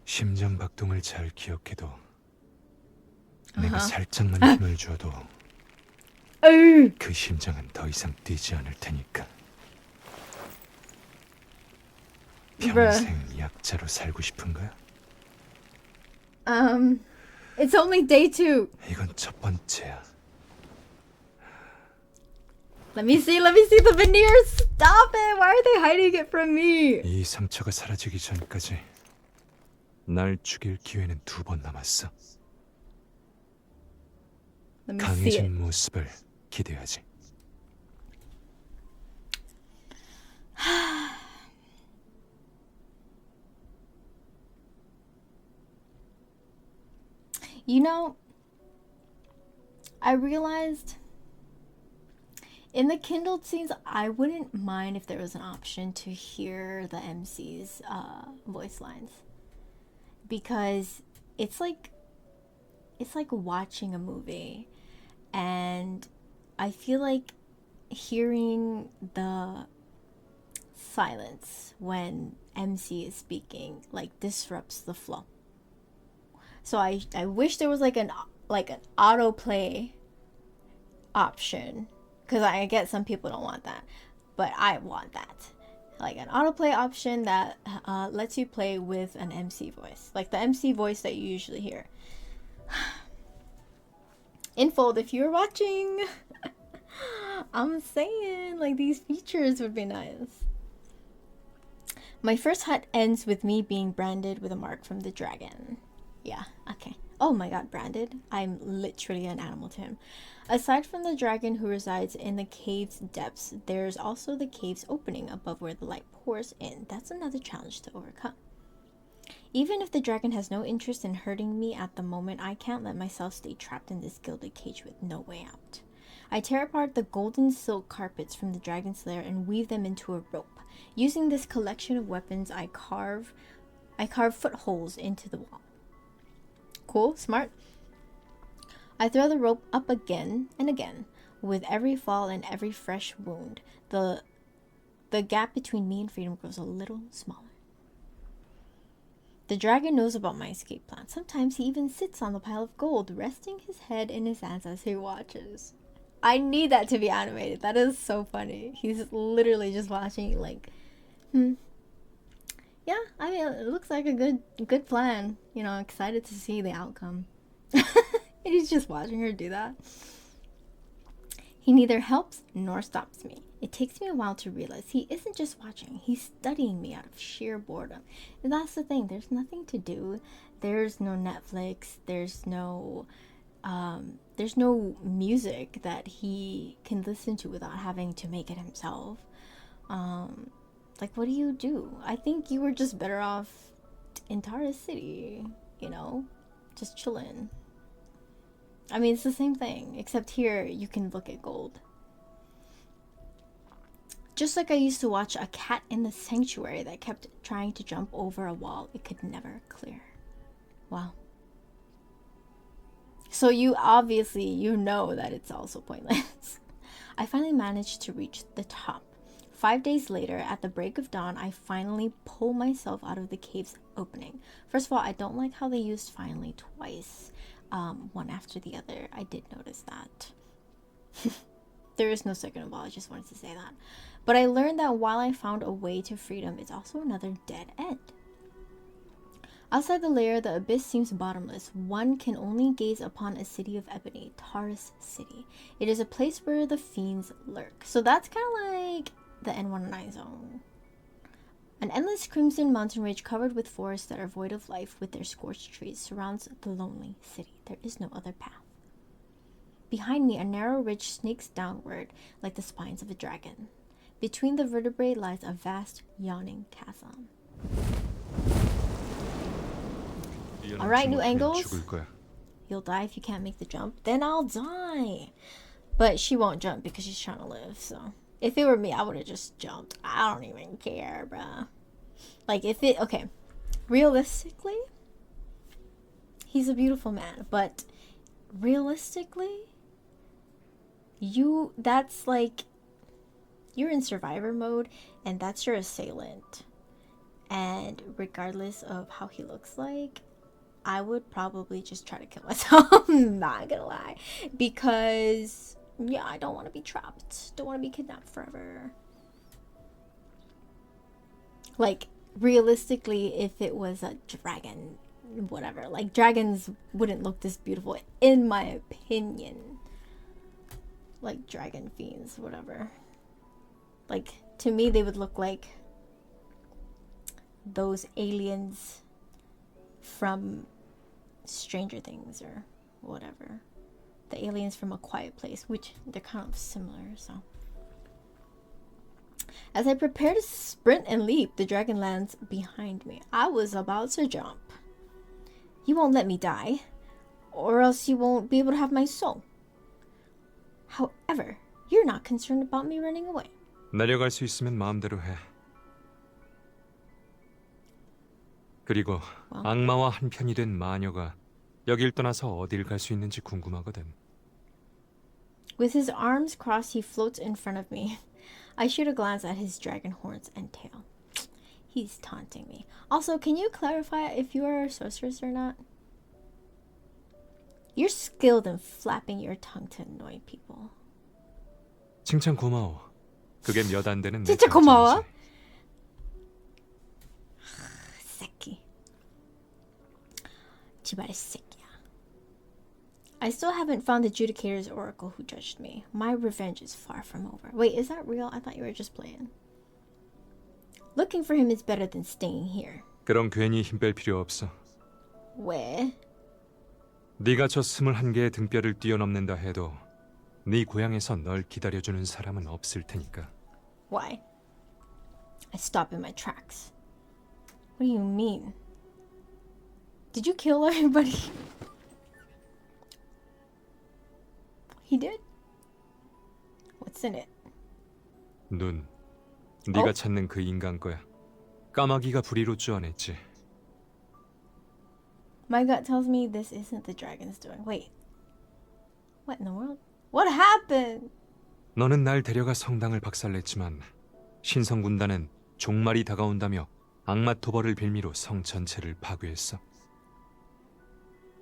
심장 박동을 잘 기억해도 내가 살짝만 힘을 줘도 그 심장은 더 이상 뛰지 않을 테니까. 평생 약자로 살고 싶은 거야? It's only day 2. 이건 첫 번째야. Let me see the veneers. Stop it. Why are they hiding it from me? 이 상처가 사라지기 전까지 날 죽일 기회는 2번 남았어. Let me see it. 강해진 모습을 기대하지. You know, I realized in the kindled scenes, I wouldn't mind if there was an option to hear the MC's voice lines, because it's like watching a movie, and I feel like hearing the silence when MC is speaking like disrupts the flow. So I wish there was like an autoplay option, because I get some people don't want that, but I want that, like an autoplay option that lets you play with an MC voice, like the MC voice that you usually hear. Infold, if you're watching, I'm saying like these features would be nice. My first hut ends with me being branded with a mark from the dragon. Yeah, okay. Oh my god, branded? I'm literally an animal to him. Aside from the dragon who resides in the cave's depths, there's also the cave's opening above where the light pours in. That's another challenge to overcome. Even if the dragon has no interest in hurting me at the moment, I can't let myself stay trapped in this gilded cage with no way out. I tear apart the golden silk carpets from the dragon's lair and weave them into a rope. Using this collection of weapons, I carve footholes into the wall. Cool, smart. I throw the rope up again and again. With every fall and every fresh wound, the gap between me and freedom grows a little smaller. The dragon knows about my escape plan. Sometimes he even sits on the pile of gold, resting his head in his hands as he watches. I need that to be animated. That is so funny. He's literally just watching like, yeah, I mean, it looks like a good plan. You know, excited to see the outcome. And he's just watching her do that. He neither helps nor stops me. It takes me a while to realize he isn't just watching, he's studying me out of sheer boredom. And that's the thing, there's nothing to do. There's no Netflix, there's no music that he can listen to without having to make it himself. Like, what do? I think you were just better off in Tara City, you know, just chilling. I mean, it's the same thing, except here you can look at gold. Just like I used to watch a cat in the sanctuary that kept trying to jump over a wall it could never clear. Wow. So you obviously, you know that it's also pointless. I finally managed to reach the top. 5 days later, at the break of dawn, I finally pull myself out of the cave's opening. First of all, I don't like how they used finally twice. One after the other. I did notice that. There is no second of all, I just wanted to say that. But I learned that while I found a way to freedom, it's also another dead end. Outside the lair, the abyss seems bottomless. One can only gaze upon a city of ebony, Taurus City. It is a place where the fiends lurk. So that's kind of like the N19 zone. An endless crimson mountain ridge covered with forests that are void of life with their scorched trees surrounds the lonely city. There is no other path. Behind me, a narrow ridge snakes downward like the spines of a dragon. Between the vertebrae lies a vast, yawning chasm. Alright, new angles. You'll die if you can't make the jump. Then I'll die. But she won't jump because she's trying to live, so... If it were me, I would have just jumped. I don't even care, bruh. Like, if it... Okay. Realistically, he's a beautiful man. But realistically, that's like... You're in survivor mode, and that's your assailant. And regardless of how he looks like, I would probably just try to kill myself. I'm not gonna lie. Because... yeah, I don't want to be trapped. Don't want to be kidnapped forever. Like, realistically, if it was a dragon, whatever. Like, dragons wouldn't look this beautiful, in my opinion. Like, dragon fiends, whatever. Like, to me, they would look like those aliens from Stranger Things or whatever. The aliens from A Quiet Place, which they're kind of similar, so. As I prepare to sprint and leap, the dragon lands behind me. I was about to jump. You won't let me die, or else you won't be able to have my soul. However, you're not concerned about me running away. 내려갈 수 있으면 마음대로 해. 그리고 악마와 한편이 된 마녀가 여길 떠나서 어딜 갈 수 있는지 궁금하거든. With his arms crossed, he floats in front of me. I shoot a glance at his dragon horns and tail. He's taunting me. Also, can you clarify if you are a sorceress or not? You're skilled in flapping your tongue to annoy people. 칭찬 고마워. 그게 몇 안 되는 내 진짜 고마워. 새끼. 지발의 새끼야. I still haven't found the Judicator's oracle who judged me. My revenge is far from over. Wait, is that real? I thought you were just playing. Looking for him is better than staying here. 그럼 괜히 힘 뺄 필요 없어. 왜? 네가 저 21개의 등뼈를 뛰어넘는다 해도 네 고향에서 널 기다려주는 사람은 없을 테니까. Why? I stop in my tracks. What do you mean? Did you kill everybody? He did? What's in it? 눈. 네가 찾는 그 인간 거야. 까마귀가 부리로 쪼아냈지. My gut tells me this isn't the dragon's doing. Wait. What in the world? What happened? 너는 날 데려가 성당을 박살냈지만 신성 군단은 종말이 다가온다며 악마 토벌을 빌미로 성 전체를 파괴했어.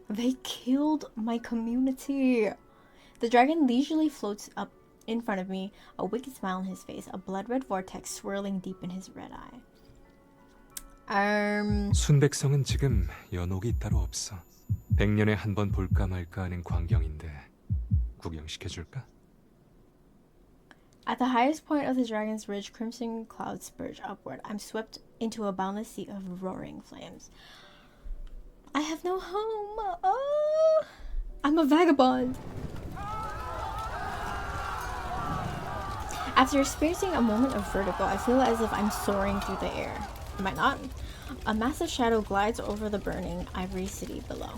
They killed my community. The dragon leisurely floats up in front of me, a wicked smile on his face, a blood-red vortex swirling deep in his red eye. 순백성은 지금 연옥이 따로 없어. 100년에 한 번 볼까 말까 하는 광경인데 구경시켜줄까? At the highest point of the dragon's ridge, crimson clouds spurge upward. I'm swept into a boundless sea of roaring flames. I have no home. Oh, I'm a vagabond. After experiencing a moment of vertigo, I feel as if I'm soaring through the air. Am I not? A massive shadow glides over the burning ivory city below.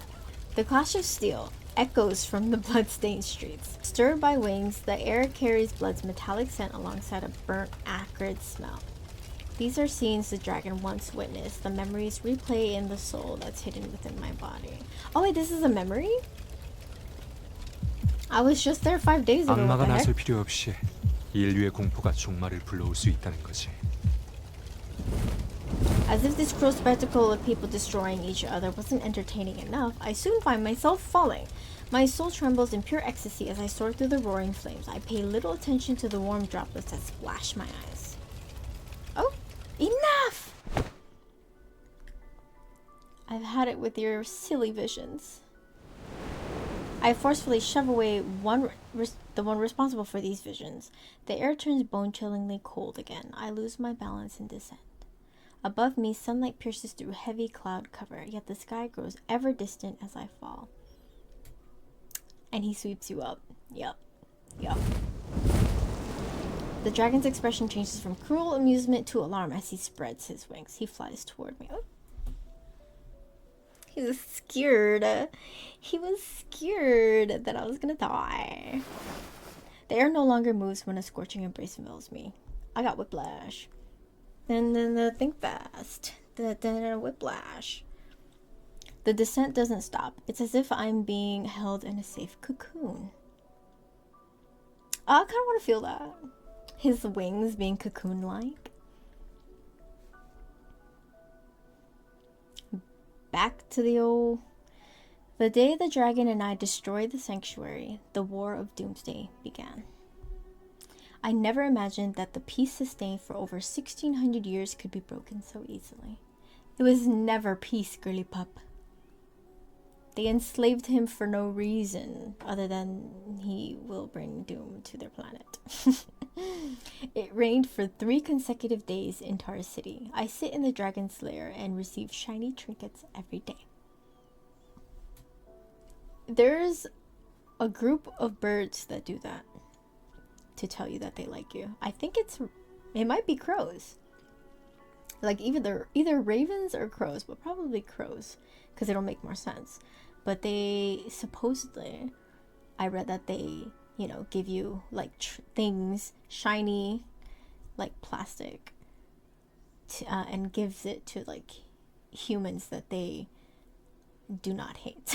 The clash of steel echoes from the blood-stained streets. Stirred by wings, the air carries blood's metallic scent alongside a burnt, acrid smell. These are scenes the dragon once witnessed. The memories replay in the soul that's hidden within my body. Oh wait, this is a memory? I was just there 5 days ago. 악마가 나설 필요 없이 인류의 공포가 종말을 불러올 수 있다는 거지. As if this cruel spectacle of people destroying each other wasn't entertaining enough, I soon find myself falling. My soul trembles in pure ecstasy as I soar through the roaring flames. I pay little attention to the warm droplets that splash my eyes. Oh, enough! I've had it with your silly visions. I forcefully shove away the one responsible for these visions. The air turns bone-chillingly cold again. I lose my balance and descend. Above me, sunlight pierces through heavy cloud cover, yet the sky grows ever distant as I fall. And he sweeps you up. Yup. The dragon's expression changes from cruel amusement to alarm as he spreads his wings. He flies toward me. Oh. He was scared. He was scared that I was gonna die. The air no longer moves when a scorching embrace envelops me. I got whiplash. Then think fast. Whiplash. The descent doesn't stop. It's as if I'm being held in a safe cocoon. I kind of want to feel that. His wings being cocoon-like. Back to the old... The day the dragon and I destroyed the sanctuary, the War of Doomsday began. I never imagined that the peace sustained for over 1600 years could be broken so easily. It was never peace, girly pup. They enslaved him for no reason other than he will bring doom to their planet. It rained for 3 consecutive days in Tar City. I sit in the dragon's lair and receive shiny trinkets every day. There's a group of birds that do that to tell you that they like you. I think it might be crows. Like either ravens or crows, but probably crows because it'll make more sense. But they supposedly, I read that they, give you like things shiny, like plastic, and gives it to like humans that they do not hate.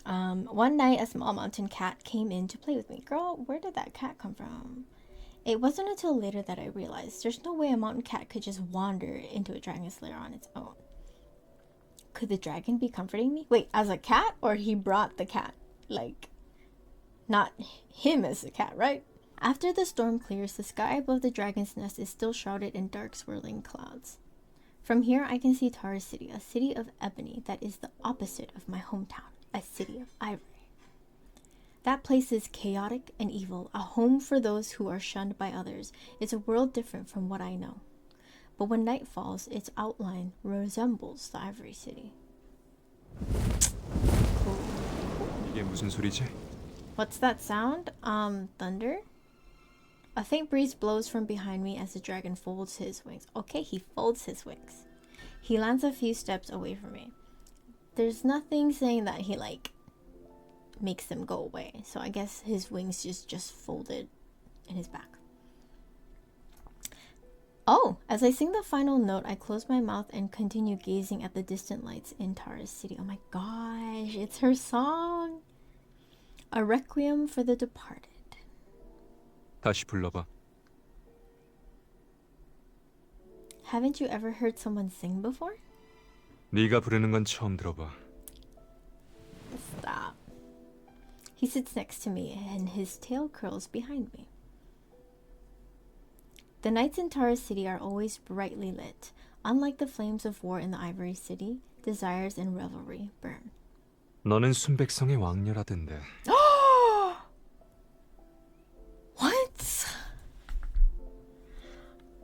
One night, a small mountain cat came in to play with me. Girl, where did that cat come from? It wasn't until later that I realized there's no way a mountain cat could just wander into a dragon's lair on its own. Could the dragon be comforting me? Wait, as a cat, or he brought the cat? Like, not him as the cat, right? After the storm clears, the sky above the dragon's nest is still shrouded in dark swirling clouds. From here, I can see Tara City, a city of ebony that is the opposite of my hometown, a city of ivory. That place is chaotic and evil, a home for those who are shunned by others. It's a world different from what I know. But when night falls, its outline resembles the Ivory City. Cool. 이게 무슨 소리지? What's that sound? Thunder? A faint breeze blows from behind me as the dragon folds his wings. Okay, he folds his wings. He lands a few steps away from me. There's nothing saying that he, makes them go away. So I guess his wings just folded in his back. Oh, as I sing the final note, I close my mouth and continue gazing at the distant lights in Tara City. Oh my gosh, it's her song. A requiem for the departed. 다시 불러봐. Haven't you ever heard someone sing before? 네가 부르는 건 처음 들어봐. He sits next to me and his tail curls behind me. The nights in Tara City are always brightly lit. Unlike the flames of war in the Ivory City, desires and revelry burn. 너는 순백성의 왕녀라던데. What?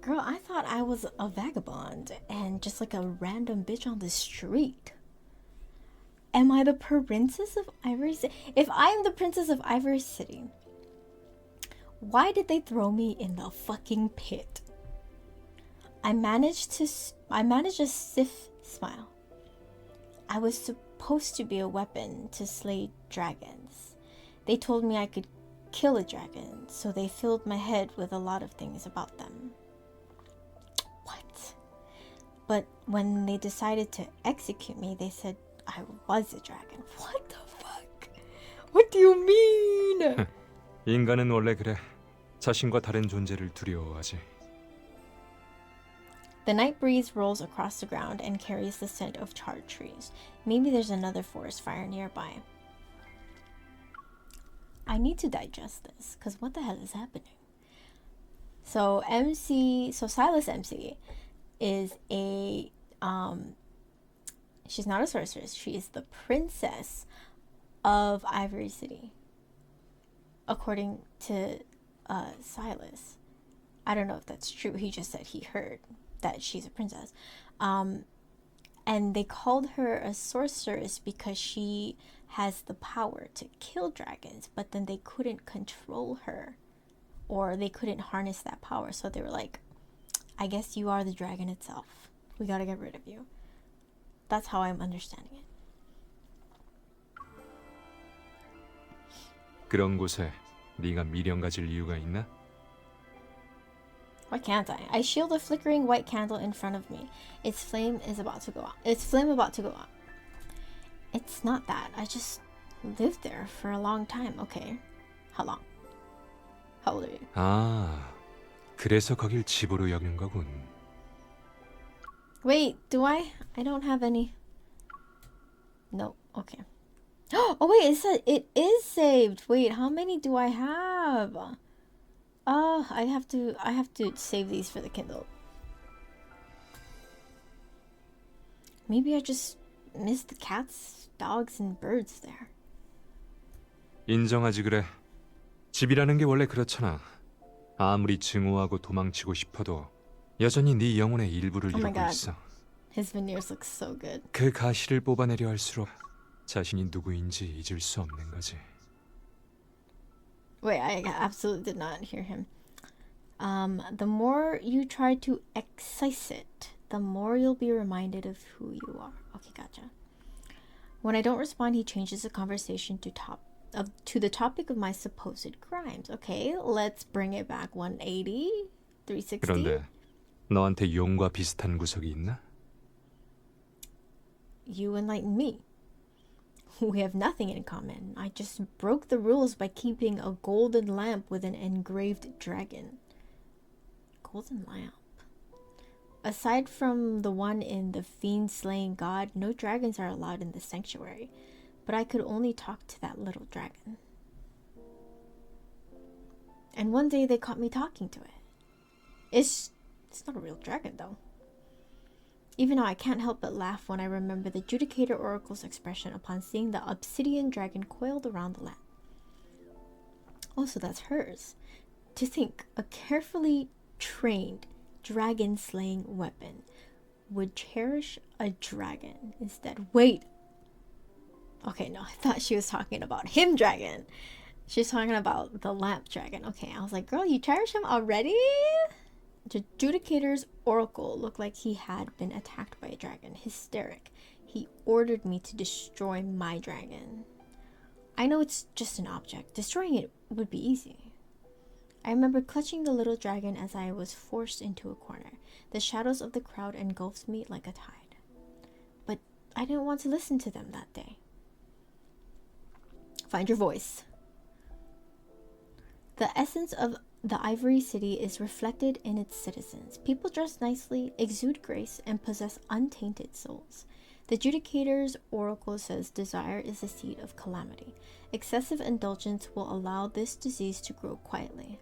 Girl, I thought I was a vagabond and just like a random bitch on the street. Am I the princess of Ivory City? If I am the princess of Ivory City, why did they throw me in the fucking pit? I managed a stiff smile. I was supposed to be a weapon to slay dragons. They told me I could kill a dragon, so they filled my head with a lot of things about them. What? But when they decided to execute me, they said I was a dragon. What the fuck? What do you mean? 인간은 원래 그래. 자신과 다른 존재를 두려워하지. The night breeze rolls across the ground and carries the scent of charred trees. Maybe there's another forest fire nearby. I need to digest this, because what the hell is happening? So SYLUS MC is a, she's not a sorceress. She is the princess of Ivory City, according to SYLUS. I don't know if that's true. He just said he heard that she's a princess. And they called her a sorceress because she has the power to kill dragons, but then they couldn't control her, or they couldn't harness that power. So they were like, I guess you are the dragon itself. We gotta get rid of you. That's how I'm understanding it. 그런 곳에 네가 미련 가질 이유가 있나? Why can't I? I shield a flickering white candle in front of me. Its flame about to go out. It's not that. I just lived there for a long time. Okay. How long? How old are you? 아, 그래서 거길 집으로 여기는 거군. Wait, do I? I don't have any. No. Okay. Oh wait, it said it is saved. Wait, how many do I have? I have to save these for the Kindle. Maybe I just missed the cats, dogs, and birds there. 인정하지 그래. 집이라는 게 원래 그렇잖아. 아무리 증오하고 도망치고 싶어도 여전히 네 영혼의 일부를 Oh my 이루고 God. 있어. His veneers look so good. 그 가시를 뽑아내려 할수록 자신이 누구인지 잊을 수 없는 거지. Wait, I absolutely did not hear him. The more you try to excise it, the more you'll be reminded of who you are. Okay, gotcha. When I don't respond, he changes the conversation to the topic of my supposed crimes. Okay, let's bring it back 180, 360. 그런데 너한테 용과 비슷한 구석이 있나? You enlighten me. We have nothing in common. I just broke the rules by keeping a golden lamp with an engraved dragon. Golden lamp. Aside from the one in the fiend slaying god, no dragons are allowed in the sanctuary. But I could only talk to that little dragon. And one day they caught me talking to it. It's not a real dragon though. Even now I can't help but laugh when I remember the Judicator Oracle's expression upon seeing the obsidian dragon coiled around the lamp. Oh, so that's hers. To think a carefully trained dragon-slaying weapon would cherish a dragon instead. Wait. Okay, no, I thought she was talking about him dragon. She's talking about the lamp dragon. Okay, I was like, girl, you cherish him already? The Judicator's oracle looked like he had been attacked by a dragon. Hysteric. He ordered me to destroy my dragon. I know it's just an object. Destroying it would be easy. I remember clutching the little dragon as I was forced into a corner. The shadows of the crowd engulfed me like a tide. But I didn't want to listen to them that day. Find your voice. The essence of the Ivory City is reflected in its citizens. People dress nicely, exude grace, and possess untainted souls. The Judicator's oracle says desire is the seed of calamity. Excessive indulgence will allow this disease to grow quietly.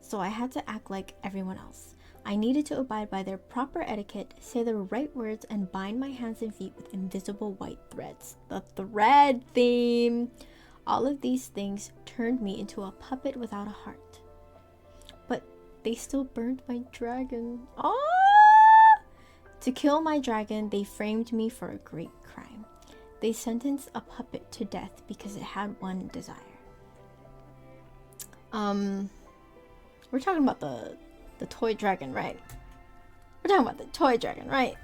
So I had to act like everyone else. I needed to abide by their proper etiquette, say the right words, and bind my hands and feet with invisible white threads. The thread theme! All of these things turned me into a puppet without a heart. But they still burned my dragon. Ah! To kill my dragon, they framed me for a great crime. They sentenced a puppet to death because it had one desire. We're talking about the toy dragon, right? We're talking about the toy dragon, right?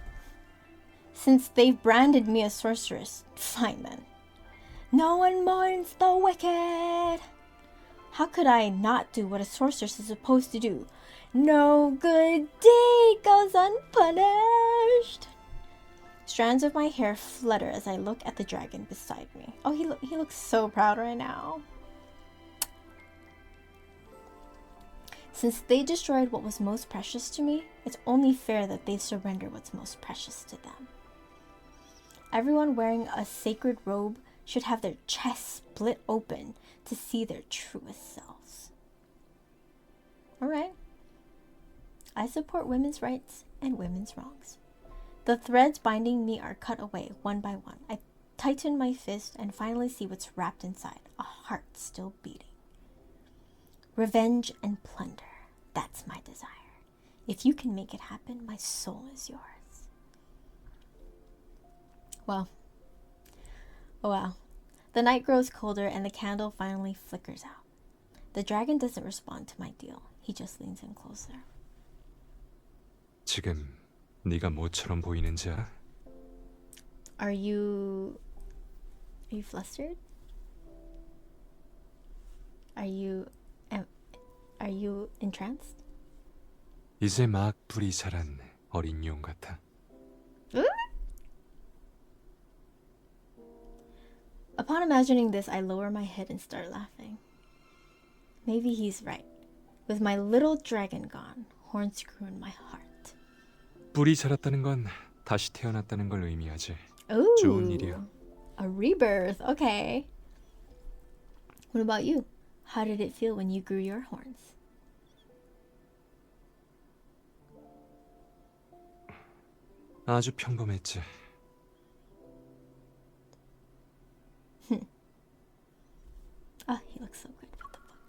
Since they've branded me a sorceress, fine then. No one mourns the wicked. How could I not do what a sorceress is supposed to do? No good deed goes unpunished. Strands of my hair flutter as I look at the dragon beside me. Oh, he looks so proud right now. Since they destroyed what was most precious to me, it's only fair that they surrender what's most precious to them. Everyone wearing a sacred robe should have their chests split open to see their truest selves. Alright. I support women's rights and women's wrongs. The threads binding me are cut away one by one. I tighten my fist and finally see what's wrapped inside, a heart still beating. Revenge and plunder. That's my desire. If you can make it happen, my soul is yours. Well. Oh wow. The night grows colder and the candle finally flickers out. The dragon doesn't respond to my deal. He just leans in closer. 지금 네가 뭐처럼 보이는지 알아? Are you flustered? Are you entranced? 이제 막 불이 자란 어린 용 같아. Upon imagining this, I lower my head and start laughing. Maybe he's right. With my little dragon gone, horns grew in my heart. 불이 자랐다는 건 다시 태어났다는 걸 의미하지. Ooh, 좋은 일이야. a rebirth. Okay. What about you? How did it feel when you grew your horns? 아주 평범했지. Oh, he looks so good. What the fuck?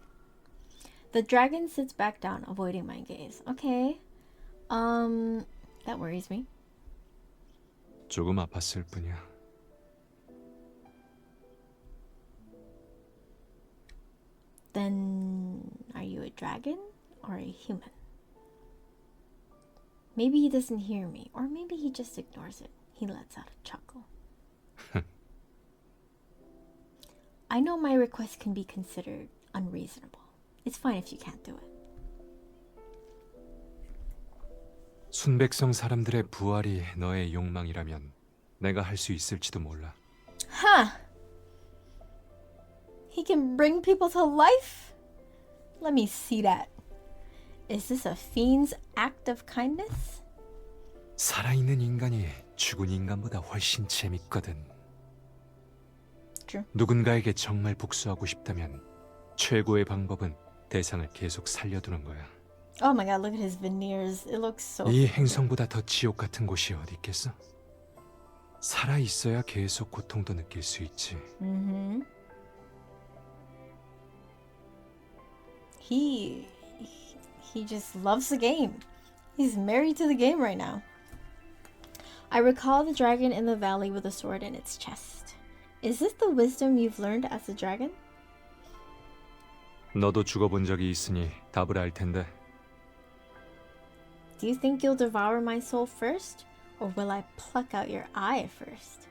The dragon sits back down, avoiding my gaze. Okay. That worries me. 조금 아팠을 뿐이야. Then, are you a dragon or a human? Maybe he doesn't hear me, or maybe he just ignores it. He lets out a chuckle. I know my request can be considered unreasonable. It's fine if you can't do it. 순백성 사람들의 부활이 너의 욕망이라면 내가 할 수 있을지도 몰라. Huh! He can bring people to life? Let me see that. Is this a fiend's act of kindness? 살아있는 인간이 죽은 인간보다 훨씬 재밌거든. True. 누군가에게 정말 복수하고 싶다면 최고의 방법은 대상을 계속 살려두는 거야. Oh my god, look at his veneers. It looks so 이 familiar. 행성보다 더 지옥 같은 곳이 어디 있겠어? 살아 있어야 계속 고통도 느낄 수 있지. Mm-hmm. He just loves the game. He's married to the game right now. I recall the dragon in the valley with a sword in its chest. Is this the wisdom you've learned as a dragon? 너도 죽어본 적이 있으니 답을 알 텐데. Do you think you'll devour my soul first? Or will I pluck out your eye first?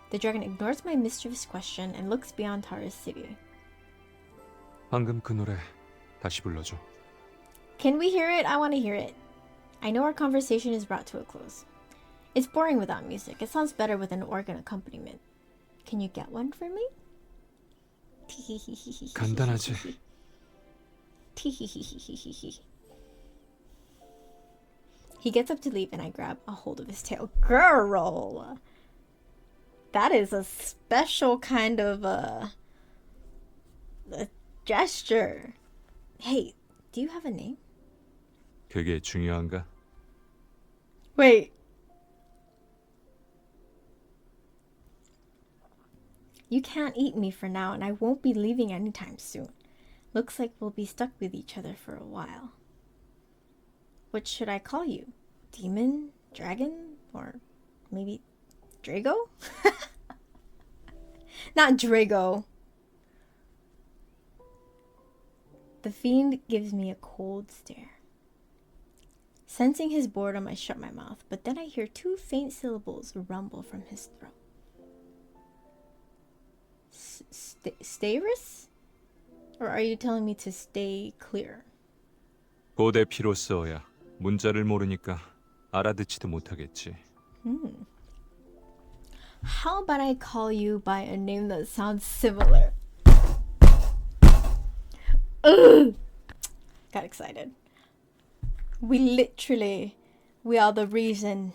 The dragon ignores my mischievous question and looks beyond Tara's city. 방금 그 노래 다시 불러줘. Can we hear it? I want to hear it. I know our conversation is brought to a close. It's boring without music. It sounds better with an organ accompaniment. Can you get one for me? 간단하지. He gets up to leave and I grab a hold of his tail. Girl! That is a special kind of a gesture. Hey, do you have a name? 그게 중요한가? Wait. You can't eat me for now and I won't be leaving anytime soon. Looks like we'll be stuck with each other for a while. What should I call you? Demon? Dragon? Or maybe Drago? Not Drago. The fiend gives me a cold stare. Sensing his boredom, I shut my mouth, but then I hear two faint syllables rumble from his throat. Stairus? Or are you telling me to stay clear? 고대 피로스어야. 문자를 모르니까 알아듣지도 못하겠지. How about I call you by a name that sounds similar? Ugh! Got excited. We are the reason.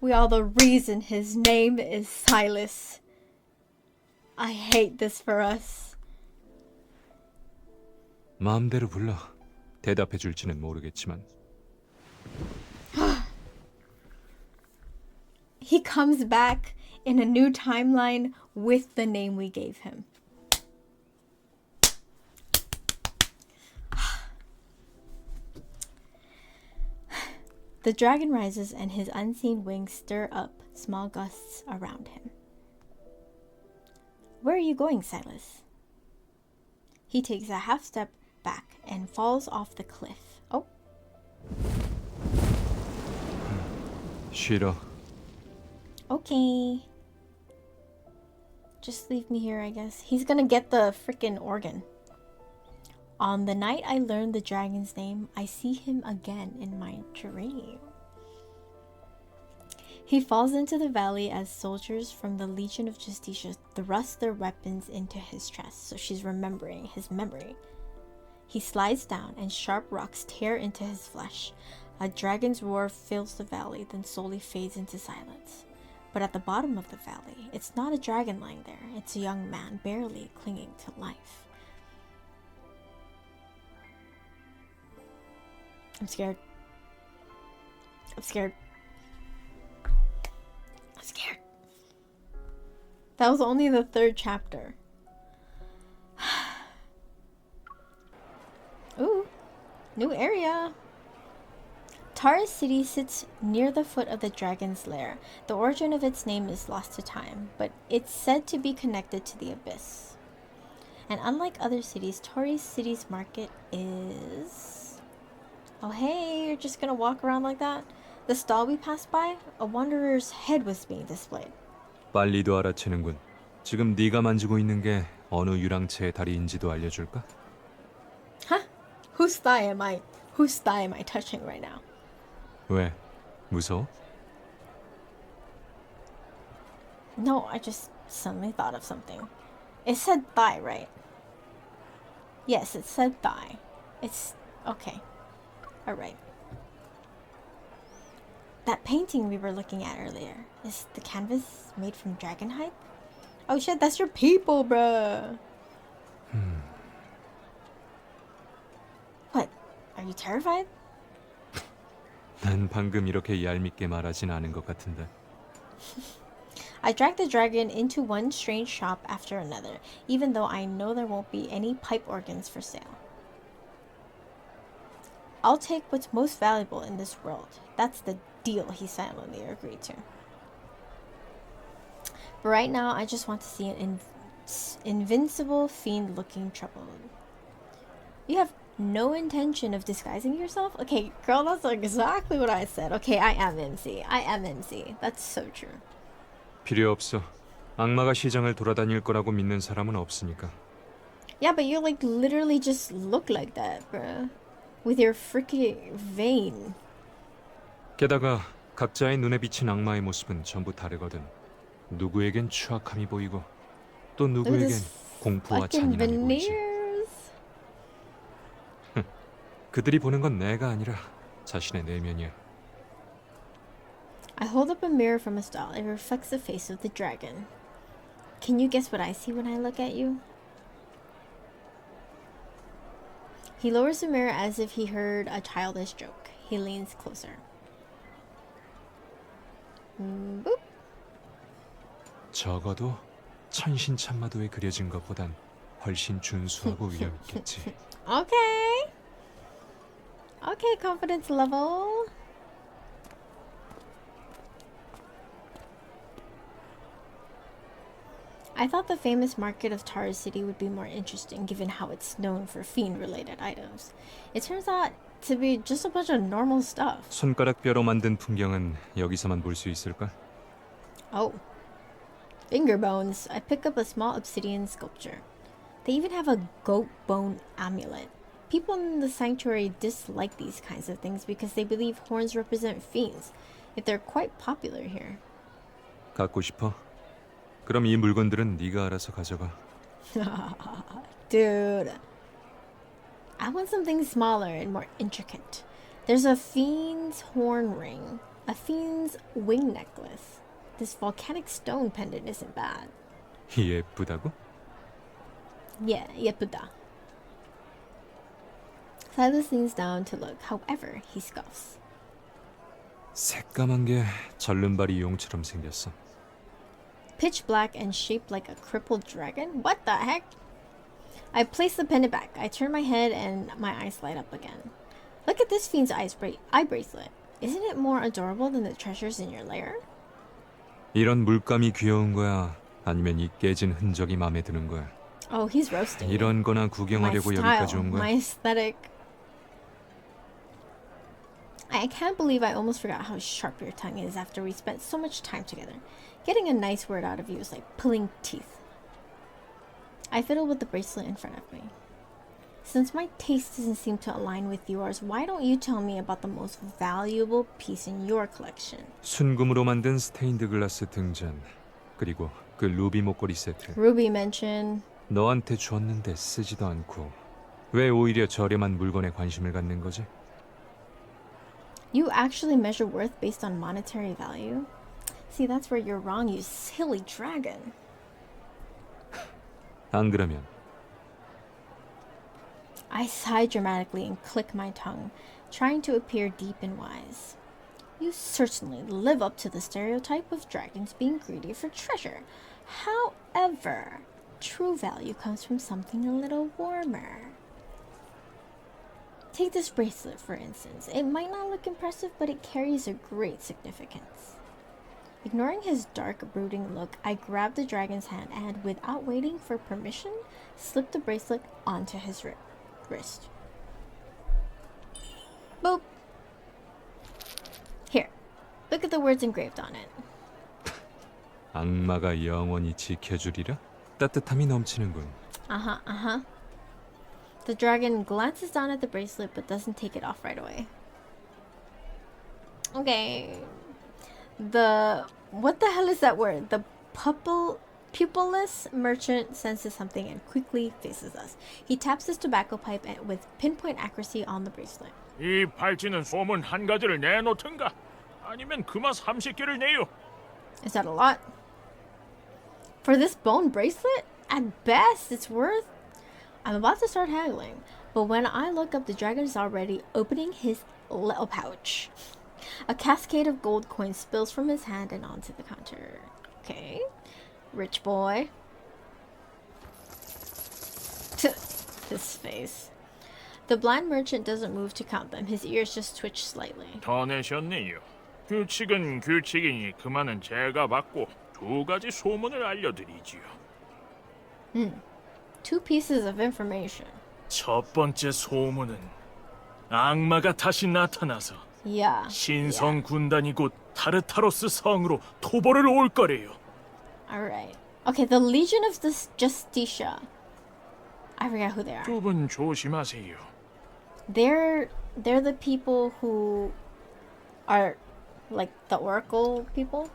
We are the reason his name is SYLUS. I hate this for us. 마음대로 불러. 대답해 줄지는 모르겠지만. He comes back in a new timeline with the name we gave him. The dragon rises and his unseen wings stir up small gusts around him. Where are you going, SYLUS? He takes a half step back and falls off the cliff. Oh. 싫어. Okay. Just leave me here, I guess. He's gonna get the freaking organ. On the night I learned the dragon's name, I see him again in my dream. He falls into the valley as soldiers from the Legion of Justitia thrust their weapons into his chest, so she's remembering his memory. He slides down and sharp rocks tear into his flesh. A dragon's roar fills the valley, then slowly fades into silence. But at the bottom of the valley, it's not a dragon lying there, it's a young man barely clinging to life. I'm scared. I'm scared. I'm scared. That was only the 3rd chapter. Ooh, new area. Taurus City sits near the foot of the dragon's lair. The origin of its name is lost to time, but it's said to be connected to the abyss. And unlike other cities, Taurus City's market is... Oh hey, you're just gonna walk around like that? The stall we passed by, a wanderer's head was being displayed. 빨리도 알아채는군. 지금 네가 만지고 있는 게 어느 유랑체의 다리인지도 알려줄까? Huh? Whose thigh am I touching right now? 왜? 무서워? No, I just suddenly thought of something. It said thigh, right? Yes, it said thigh. It's okay. Alright. That painting we were looking at earlier, is the canvas made from dragon hide? Oh shit, that's your people, bruh. What? Are you terrified? 난 방금 이렇게 얄밉게 말하진 않은 것 같은데. I dragged the dragon into one strange shop after another, even though I know there won't be any pipe organs for sale. I'll take what's most valuable in this world. That's the deal he silently agreed to. But right now, I just want to see an invincible fiend looking troubled. You have no intention of disguising yourself? Okay, girl, that's exactly what I said. Okay, I am MC. I am MC. That's so true. 필요 없어. 악마가 시장을 돌아다닐 거라고 믿는 사람은 없으니까. Yeah, but you like literally just look like that, bruh. With your freaking vein. 게다가 각자의 눈에 비친 악마의 모습은 전부 다르거든. 누구에겐 추악함이 보이고 또 누구에겐 공포와 잔인함이 보이지. 그들이 보는 건 내가 아니라 자신의 내면이야. I hold up a mirror from a stall. It reflects the face of the dragon. Can you guess what I see when I look at you? He lowers the mirror as if he heard a childish joke. He leans closer. Boop. 적어도 천신참마도에 그려진 것보단 훨씬 준수하고 위험 있겠지. Okay. Okay, confidence level. I thought the famous market of Tara City would be more interesting given how it's known for fiend-related items. It turns out to be just a bunch of normal stuff. 손가락 뼈로 만든 풍경은 여기서만 볼 수 있을까? Oh. Finger bones. I pick up a small obsidian sculpture. They even have a goat bone amulet. People in the sanctuary dislike these kinds of things because they believe horns represent fiends, yet they're quite popular here. 갖고 싶어? 그럼 이 물건들은 네가 알아서 가져가. Dude. I want something smaller and more intricate. There's a fiend's horn ring, a fiend's wing necklace. This volcanic stone pendant isn't bad. 예쁘다고? Yeah, 예쁘다. Silas leans down to look. However, he scoffs. 새까만 게 절름발이 용처럼 생겼어. Pitch black and shaped like a crippled dragon? What the heck? I place the pendant back. I turn my head and my eyes light up again. Look at this fiend's eye bracelet. Isn't it more adorable than the treasures in your lair? 이런 물감이 귀여운 거야? 아니면 이 깨진 흔적이 마음에 드는 거야? Oh, he's roasting me. 이런 거나 My 구경하려고 style, 여기까지 온 거야? my aesthetic. I can't believe I almost forgot how sharp your tongue is after we spent so much time together. Getting a nice word out of you is like pulling teeth. I fiddle with the bracelet in front of me. Since my taste doesn't seem to align with yours, why don't you tell me about the most valuable piece in your collection? 순금으로 만든 스테인드 글라스 등잔, 그리고 그 루비 목걸이 세트. Ruby mentioned. 너한테 줬는데 쓰지도 않고 왜 오히려 저렴한 물건에 관심을 갖는 거지? You actually measure worth based on monetary value? See, that's where you're wrong, you silly dragon. 안 그러면 I sigh dramatically and click my tongue, trying to appear deep and wise. You certainly live up to the stereotype of dragons being greedy for treasure. However, true value comes from something a little warmer. Take this bracelet, for instance. It might not look impressive, but it carries a great significance. Ignoring his dark, brooding look, I grab the dragon's hand and, without waiting for permission, slip the bracelet onto his wrist. Boop! Here, look at the words engraved on it. 악마가 영원히 지켜주리라? 따뜻함이 넘치는군. Uh-huh. The dragon glances down at the bracelet but doesn't take it off right away. Okay. What the hell is that word? The pupilless merchant senses something and quickly faces us. He taps his tobacco pipe with pinpoint accuracy on the bracelet. 이 팔찌는 소문 한 가지를 내놓든가 아니면 그만 30개를 내요. Is that a lot? For this bone bracelet? At best, it's worth... I'm about to start haggling, but when I look up, the dragon is already opening his little pouch. A cascade of gold coins spills from his hand and onto the counter. Okay. Rich boy. His face. The blind merchant doesn't move to count them. His ears just twitch slightly. 더 내셨네요. 규칙은 규칙이니 그만은 제가 받고 두 가지 소문을 알려드리지요. 2 pieces of information. 첫 번째 소문은 악마가 다시 나타나서 Yeah. 신성 군단이 곧 타르타로스 성으로 토벌을 올 거래요. Alright. Okay, the Legion of the Justicia. I forget who they are. 두 분 조심하세요. They're the people who are like the Oracle people.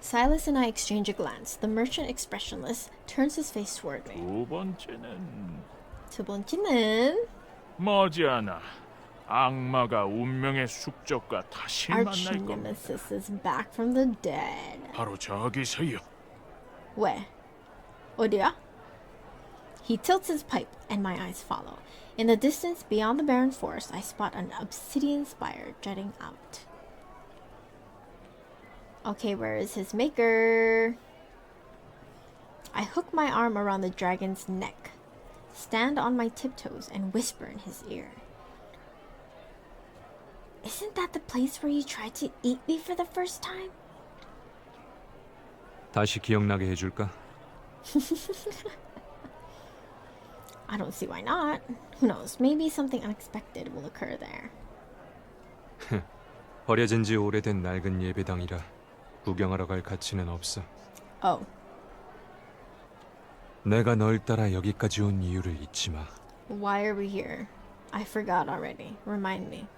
Silas and I exchange a glance. The merchant, expressionless, turns his face toward me. 두 번째는 두 번째는 머지않아 악마가 운명의 숙적과 다시 Arch 만날 겁니다. nemesis is back from the dead. 바로 저기서요. Where? 어디야? He tilts his pipe, and my eyes follow. In the distance, beyond the barren forest, I spot an obsidian spire jutting out. Okay, where is his maker? I hook my arm around the dragon's neck, stand on my tiptoes, and whisper in his ear. Isn't that the place where you tried to eat me for the first time? 다시 기억나게 해줄까? I don't see why not. Who knows, maybe something unexpected will occur there. 버려진 지 오래된 낡은 예배당이라 구경하러 갈 가치는 없어. Oh. 내가 널 따라 여기까지 온 이유를 잊지 마. Why are we here? I forgot already. Remind me.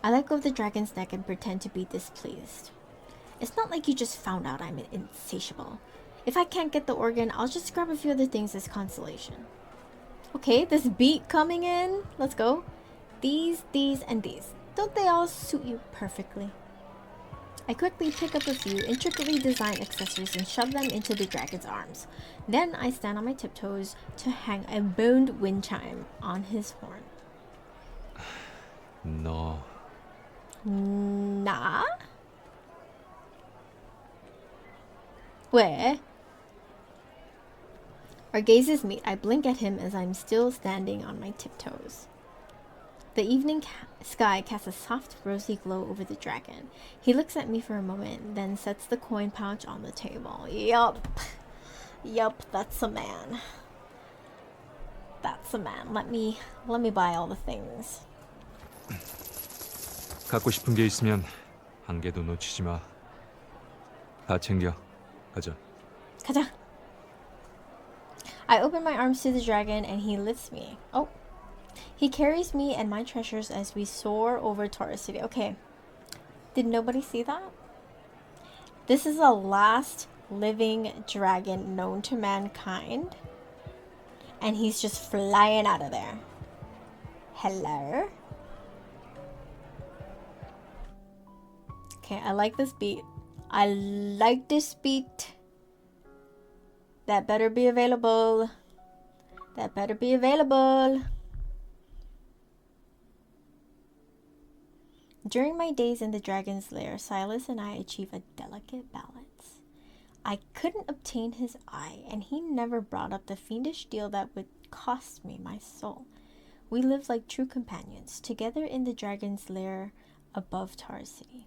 I let go of the dragon's neck and pretend to be displeased. It's not like you just found out I'm insatiable. If I can't get the organ, I'll just grab a few other things as consolation. Okay, this beat coming in. Let's go. These, and these. Don't they all suit you perfectly? I quickly pick up a few intricately designed accessories and shove them into the dragon's arms. Then I stand on my tiptoes to hang a boned wind chime on his horn. 너 Nah? Where? Our gazes meet. I blink at him as I'm still standing on my tiptoes. The evening sky casts a soft, rosy glow over the dragon. He looks at me for a moment, then sets the coin pouch on the table. Yup, that's a man. That's a man. Let me buy all the things. 갖고 싶은 게 있으면 한 개도 놓치지 마. 다 챙겨. 가자. 가자. I open my arms to the dragon and he lifts me. Oh. He carries me and my treasures as we soar over Taurus City. Okay. Did nobody see that? This is the last living dragon known to mankind. And he's just flying out of there. Hello? Okay, I like this beat. I like this beat. That better be available. That better be available. During my days in the dragon's lair, SYLUS and I achieve a delicate balance. I couldn't obtain his eye, and he never brought up the fiendish deal that would cost me my soul. We lived like true companions, together in the dragon's lair above Taurus City.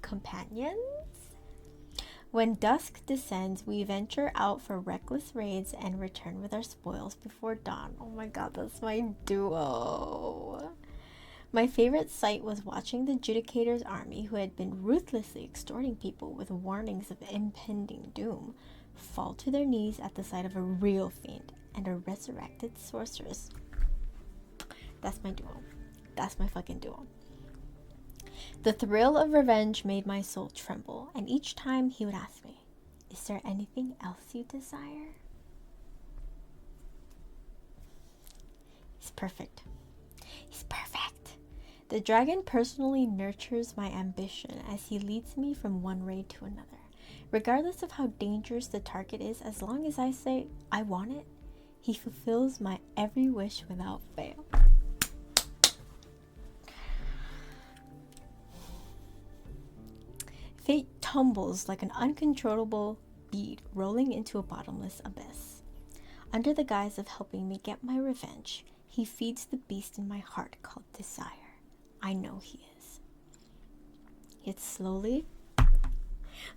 Companions? When dusk descends, we venture out for reckless raids and return with our spoils before dawn. Oh my god, that's my duo. My favorite sight was watching the Judicator's army, who had been ruthlessly extorting people with warnings of impending doom, fall to their knees at the sight of a real fiend and a resurrected sorceress. That's my duo. That's my fucking duo. The thrill of revenge made my soul tremble, and each time he would ask me, "Is there anything else you desire?" He's perfect. He's perfect. The dragon personally nurtures my ambition as he leads me from one raid to another. Regardless of how dangerous the target is, as long as I say I want it, he fulfills my every wish without fail. Fate tumbles like an uncontrollable bead rolling into a bottomless abyss. Under the guise of helping me get my revenge, he feeds the beast in my heart called desire. I know he is. Yet slowly,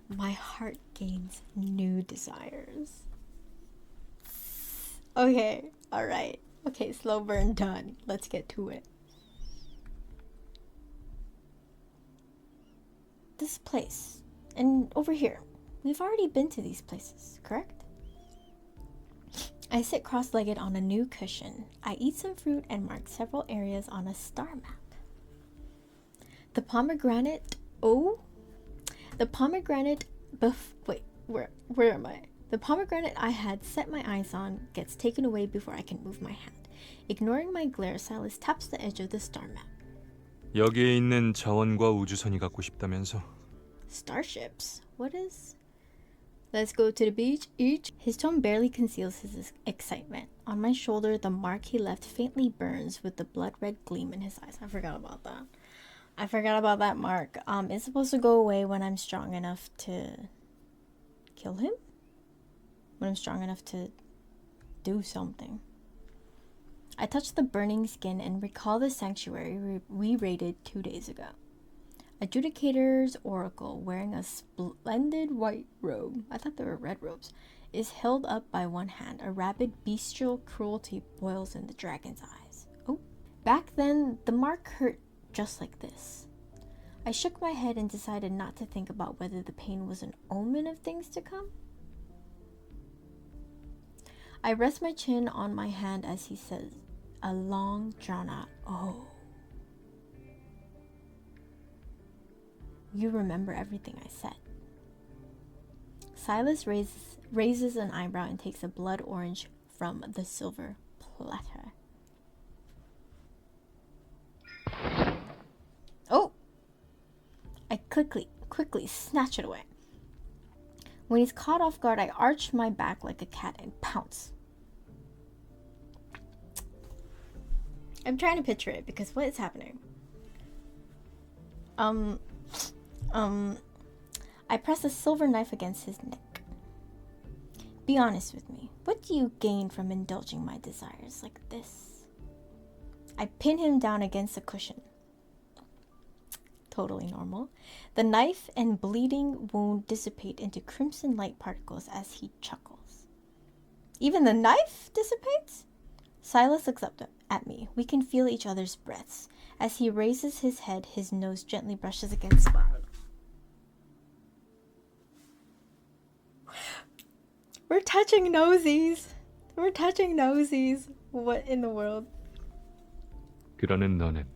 my heart gains new desires. Okay, alright. Okay, slow burn done. Let's get to it. This place, and over here. We've already been to these places, correct? I sit cross-legged on a new cushion. I eat some fruit and mark several areas on a star map. The pomegranate... Oh? The pomegranate... Wait, where am I? The pomegranate I had set my eyes on gets taken away before I can move my hand. Ignoring my glare, Silas taps the edge of the star map. 여기에 있는 자원과 우주선이 갖고 싶다면서. Starships? What is? Let's go to the beach, each. His tone barely conceals his excitement. On my shoulder, the mark he left faintly burns with the blood-red gleam in his eyes. I forgot about that. I forgot about that mark. It's supposed to go away when I'm strong enough to kill him? When I'm strong enough to do something. I touch the burning skin and recall the sanctuary we raided 2 days ago. Adjudicator's oracle, wearing a splendid white robe, I thought they were red robes, is held up by one hand. A rabid bestial cruelty boils in the dragon's eyes. Oh, back then, the mark hurt just like this. I shook my head and decided not to think about whether the pain was an omen of things to come. I rest my chin on my hand as he says, a long, drawn-out, oh. You remember everything I said. Silas raises an eyebrow and takes a blood orange from the silver platter. Oh! I quickly snatch it away. When he's caught off guard, I arch my back like a cat and pounce. I'm trying to picture it because what is happening? I press a silver knife against his neck. Be honest with me. What do you gain from indulging my desires like this? I pin him down against a cushion. Totally normal. The knife and bleeding wound dissipate into crimson light particles as he chuckles. Even the knife dissipates? Silas looks up at me. We can feel each other's breaths. As he raises his head, his nose gently brushes against mine. We're touching nosies. We're touching nosies. What in the world? 그러는 너는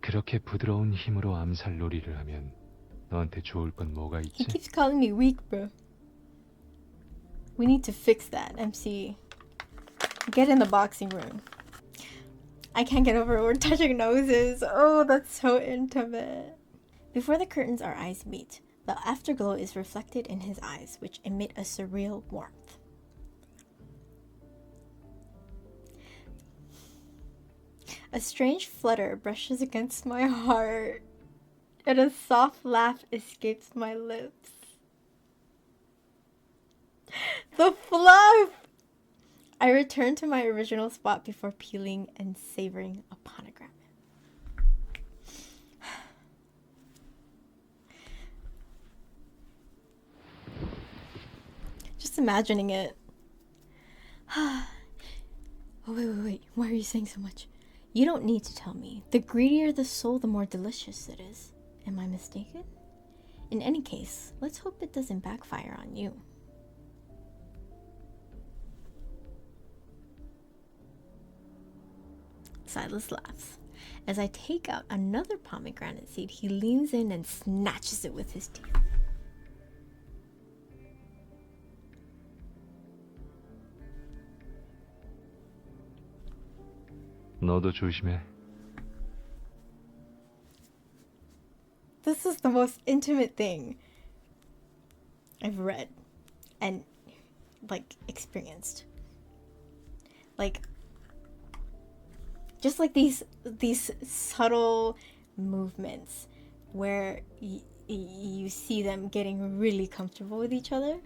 그렇게 부드러운 힘으로 암살 놀이를 하면 너한테 좋을 건 뭐가 He 있지? keeps calling me weak, bro. We need to fix that, MC. Get in the boxing room. I can't get over it. We're touching noses. Oh, that's so intimate. Before the curtains, our eyes meet. The afterglow is reflected in his eyes, which emit a surreal warmth. A strange flutter brushes against my heart, and a soft laugh escapes my lips. The fluff! I return to my original spot before peeling and savoring a pomegranate. Just imagining it. Oh, wait. Why are you saying so much? You don't need to tell me. The greedier the soul, the more delicious it is. Am I mistaken? In any case, let's hope it doesn't backfire on you. Silas laughs. As I take out another pomegranate seed, he leans in and snatches it with his teeth. 너도 조심해. This is the most intimate thing I've read and experienced. Just these subtle movements where you see them getting really comfortable with each other.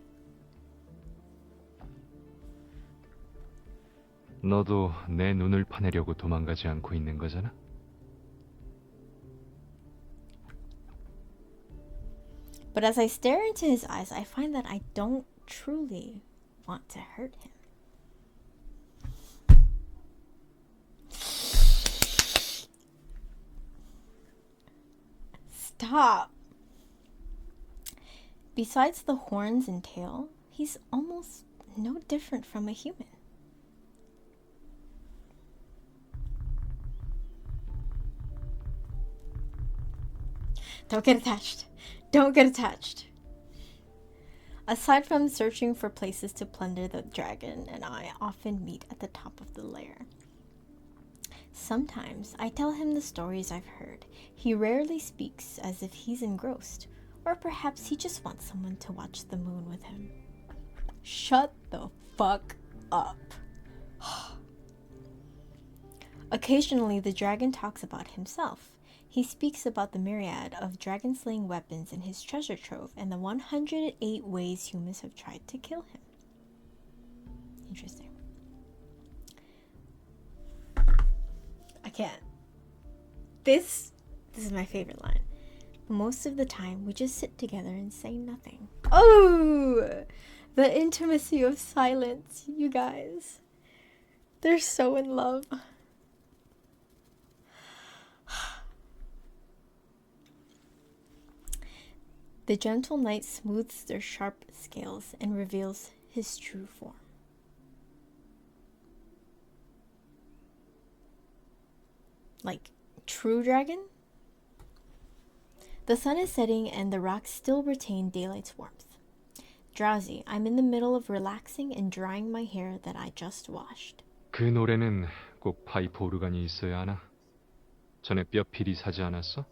너도 내 눈을 파내려고 도망가지 않고 있는 거잖아? But as I stare into his eyes, I find that I don't truly want to hurt him. Stop! Besides the horns and tail, he's almost no different from a human. Don't get attached. Don't get attached. Aside from searching for places to plunder, the dragon and I often meet at the top of the lair. Sometimes I tell him the stories I've heard. He rarely speaks, as if he's engrossed. Or perhaps he just wants someone to watch the moon with him. Shut the fuck up. Occasionally, the dragon talks about himself. He speaks about the myriad of dragon-slaying weapons in his treasure trove and the 108 ways humans have tried to kill him. Interesting. I can't. This is my favorite line. Most of the time, we just sit together and say nothing. Oh! The intimacy of silence, you guys. They're so in love. The gentle night smooths their sharp scales and reveals his true form. Like, true dragon? The sun is setting and the rocks still retain daylight's warmth. Drowsy, I'm in the middle of relaxing and drying my hair that I just washed. 그 노래는 꼭 파이프 오르간이 있어야 하나? 전에 뼈필이 사지 않았어?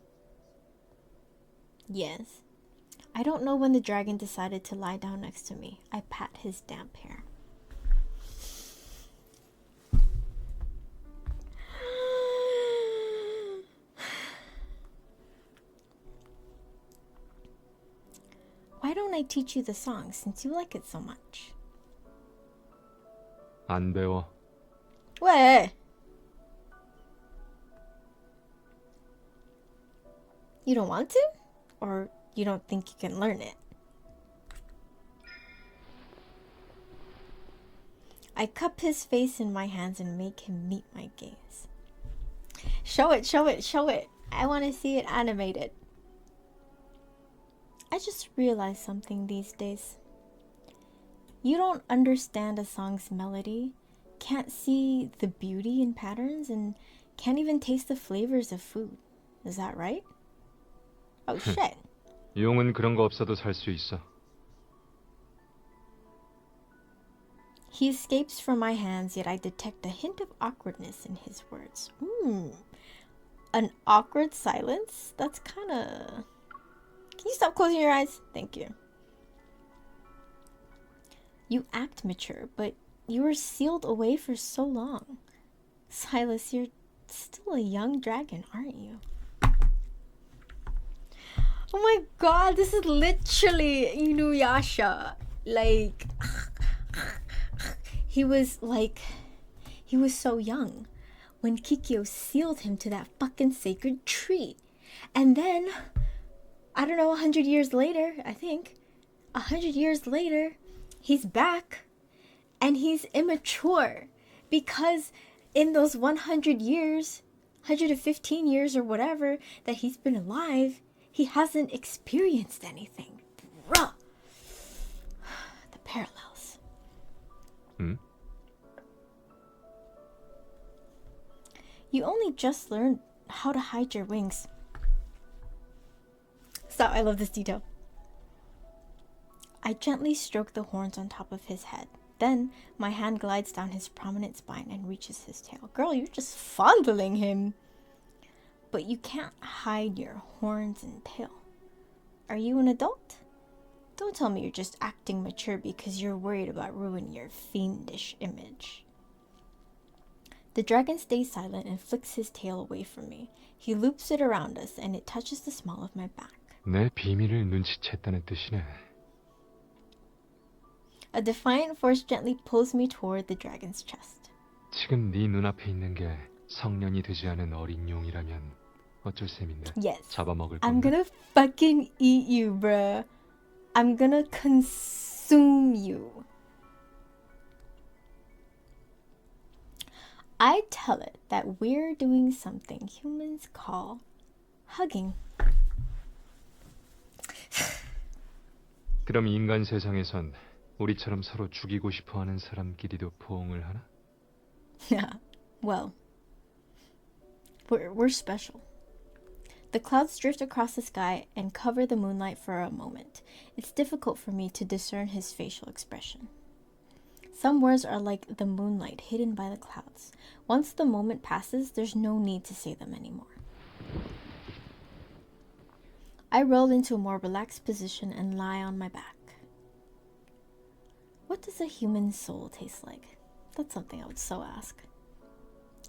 Yes. I don't know when the dragon decided to lie down next to me. I pat his damp hair. Why don't I teach you the song since you like it so much? 안 배워. 왜? You don't want to? Or you don't think you can learn it? I cup his face in my hands and make him meet my gaze. Show it, show it, show it. I want to see it animated. I just realized something these days. You don't understand a song's melody, can't see the beauty in patterns, and can't even taste the flavors of food. Is that right? Oh shit. 용은 그런 거 없어도 살 수 있어. He escapes from my hands, yet I detect a hint of awkwardness in his words. An awkward silence? That's kinda... Can you stop closing your eyes? Thank you. You act mature, but you were sealed away for so long. Silas, you're still a young dragon, aren't you? Oh my god, this is literally Inuyasha. Like, he was so young when Kikyo sealed him to that fucking sacred tree. And then, I don't know, 100 years later, I think, 100 years later, he's back and he's immature because in those 100 years, 115 years or whatever that he's been alive, he hasn't experienced anything. Bruh. The parallels. You only just learned how to hide your wings. Stop, I love this detail. I gently stroke the horns on top of his head. Then, my hand glides down his prominent spine and reaches his tail. Girl, you're just fondling him. But you can't hide your horns and tail. Are you an adult? Don't tell me you're just acting mature because you're worried about ruining your fiendish image. The dragon stays silent and flicks his tail away from me. He loops it around us and it touches the small of my back. 내 비밀을 눈치챘다는 뜻이네. A defiant force gently pulls me toward the dragon's chest. 지금 네 눈앞에 있는 게 성년이 되지 않은 어린 용이라면 어쩔 셈인데. Yes. 잡아먹을 I'm 건데. gonna fucking eat you, bruh. I'm gonna consume you. I tell it that we're doing something humans call hugging. 그럼 인간 세상에선 우리처럼 서로 죽이고 싶어하는 사람끼리도 포옹을 하나? Yeah, well, we're special. The clouds drift across the sky and cover the moonlight for a moment. It's difficult for me to discern his facial expression. Some words are like the moonlight hidden by the clouds. Once the moment passes, there's no need to say them anymore. I roll into a more relaxed position and lie on my back. What does a human soul taste like? That's something I would so ask.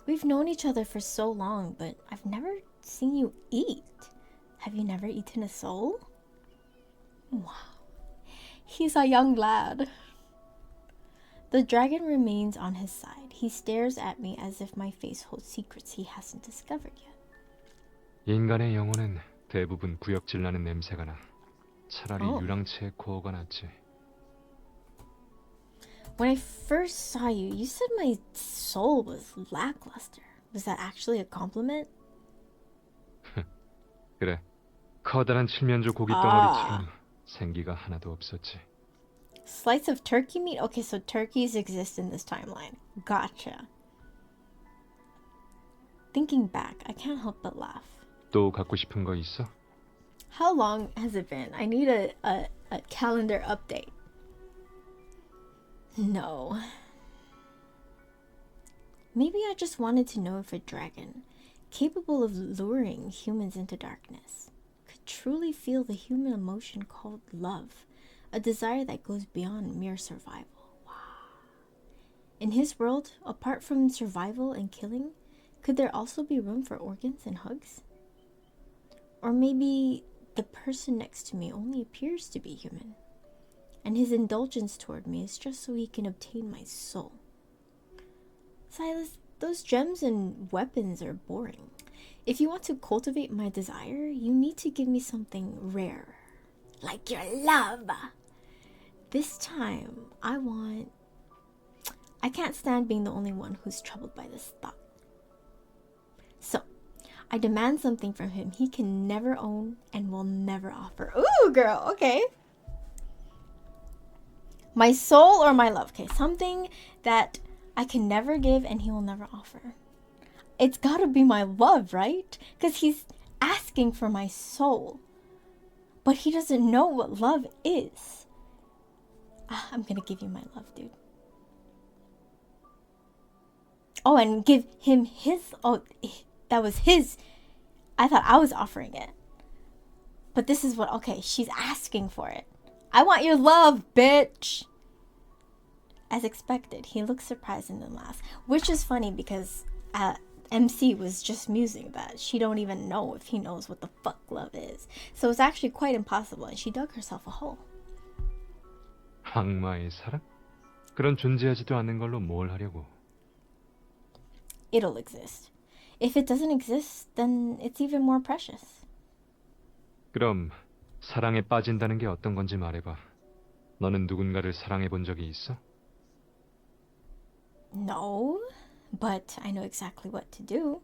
We've known each other for so long, but I've never seen you eat. Have you never eaten a soul? Wow. He's a young lad. The dragon remains on his side. He stares at me as if my face holds secrets he hasn't discovered yet. 인간의 영혼은 대부분 구역질 나는 냄새가 나. 차라리 Oh. 유랑채의 코어가 낫지. When I first saw you, you said my soul was lackluster. Was that actually a compliment? 그래, 커다란 칠면조 고기 덩어리처럼 생기가 하나도 없었지. Slice of turkey meat? Okay, so turkeys exist in this timeline. Gotcha. Thinking back, I can't help but laugh. 또 갖고 싶은 거 있어? How long has it been? I need a calendar update. No. Maybe I just wanted to know if a dragon, capable of luring humans into darkness, could truly feel the human emotion called love, a desire that goes beyond mere survival. Wow. In his world, apart from survival and killing, could there also be room for organs and hugs? Or maybe the person next to me only appears to be human, and his indulgence toward me is just so he can obtain my soul. Silas, those gems and weapons are boring. If you want to cultivate my desire, you need to give me something rare, like your love. This time, I can't stand being the only one who's troubled by this thought. So, I demand something from him he can never own and will never offer. Ooh, girl, okay. My soul or my love, okay? Something that I can never give and he will never offer. It's gotta be my love, right? Because he's asking for my soul. But he doesn't know what love is. I'm gonna give you my love, dude. Oh, and give him his... Oh, that was his. I thought I was offering it. But this is what... Okay, she's asking for it. I want your love, bitch. As expected, he looks surprised and then laughs. Which is funny because MC was just musing that. She don't even know if he knows what the fuck love is. So it's actually quite impossible and she dug herself a hole. 악마의 사랑? 그런 존재하지도 않는 걸로 뭘 하려고. It'll exist. If it doesn't exist, then it's even more precious. 그럼 사랑에 빠진다는 게 어떤 건지 말해봐. 너는 누군가를 사랑해 본 적이 있어? No, but I know exactly what to do.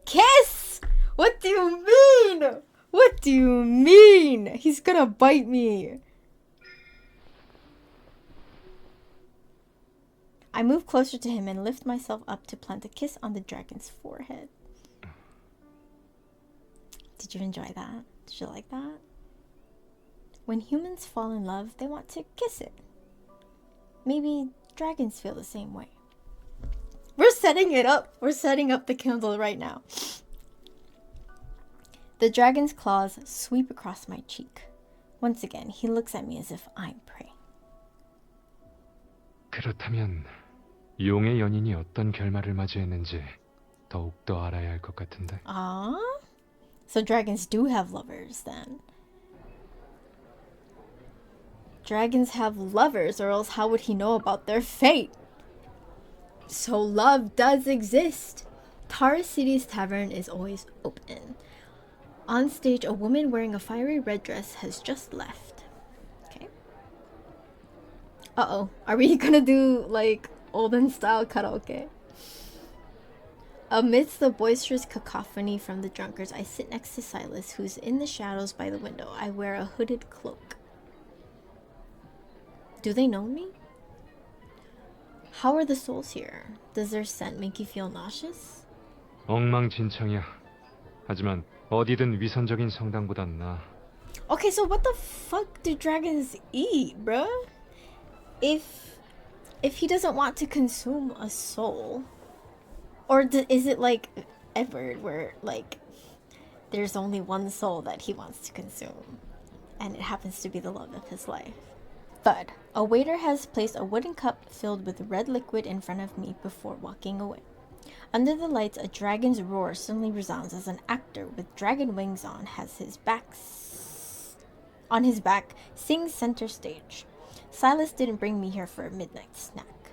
Kiss! What do you mean? What do you mean? He's gonna bite me. I move closer to him and lift myself up to plant a kiss on the dragon's forehead. Did you enjoy that? Did you like that? When humans fall in love, they want to kiss it. Maybe dragons feel the same way. We're setting it up. We're setting up the kindle right now. The dragon's claws sweep across my cheek. Once again, he looks at me as if I'm prey. 그렇다면 용의 연인이 어떤 결말을 맞이했는지 더욱더 알아야 할 것 같은데. Ah, so dragons do have lovers then. Dragons have lovers, or else how would he know about their fate? So love does exist. Tara City's tavern is always open. On stage, a woman wearing a fiery red dress has just left. Okay. Uh-oh. Are we gonna do, like, olden style karaoke? Amidst the boisterous cacophony from the drunkards, I sit next to Silas, who's in the shadows by the window. I wear a hooded cloak. Do they know me? How are the souls here? Does their scent make you feel nauseous? 엉망진창이야. 하지만 어디든 위선적인 성당보단 나아. Okay, so what the fuck do dragons eat, bruh? if he doesn't want to consume a soul, or is it like Edward, where like there's only one soul that he wants to consume, and it happens to be the love of his life? Thud. A waiter has placed a wooden cup filled with red liquid in front of me before walking away. Under the lights, a dragon's roar suddenly resounds as an actor with dragon wings on his back sings center stage. SYLUS didn't bring me here for a midnight snack.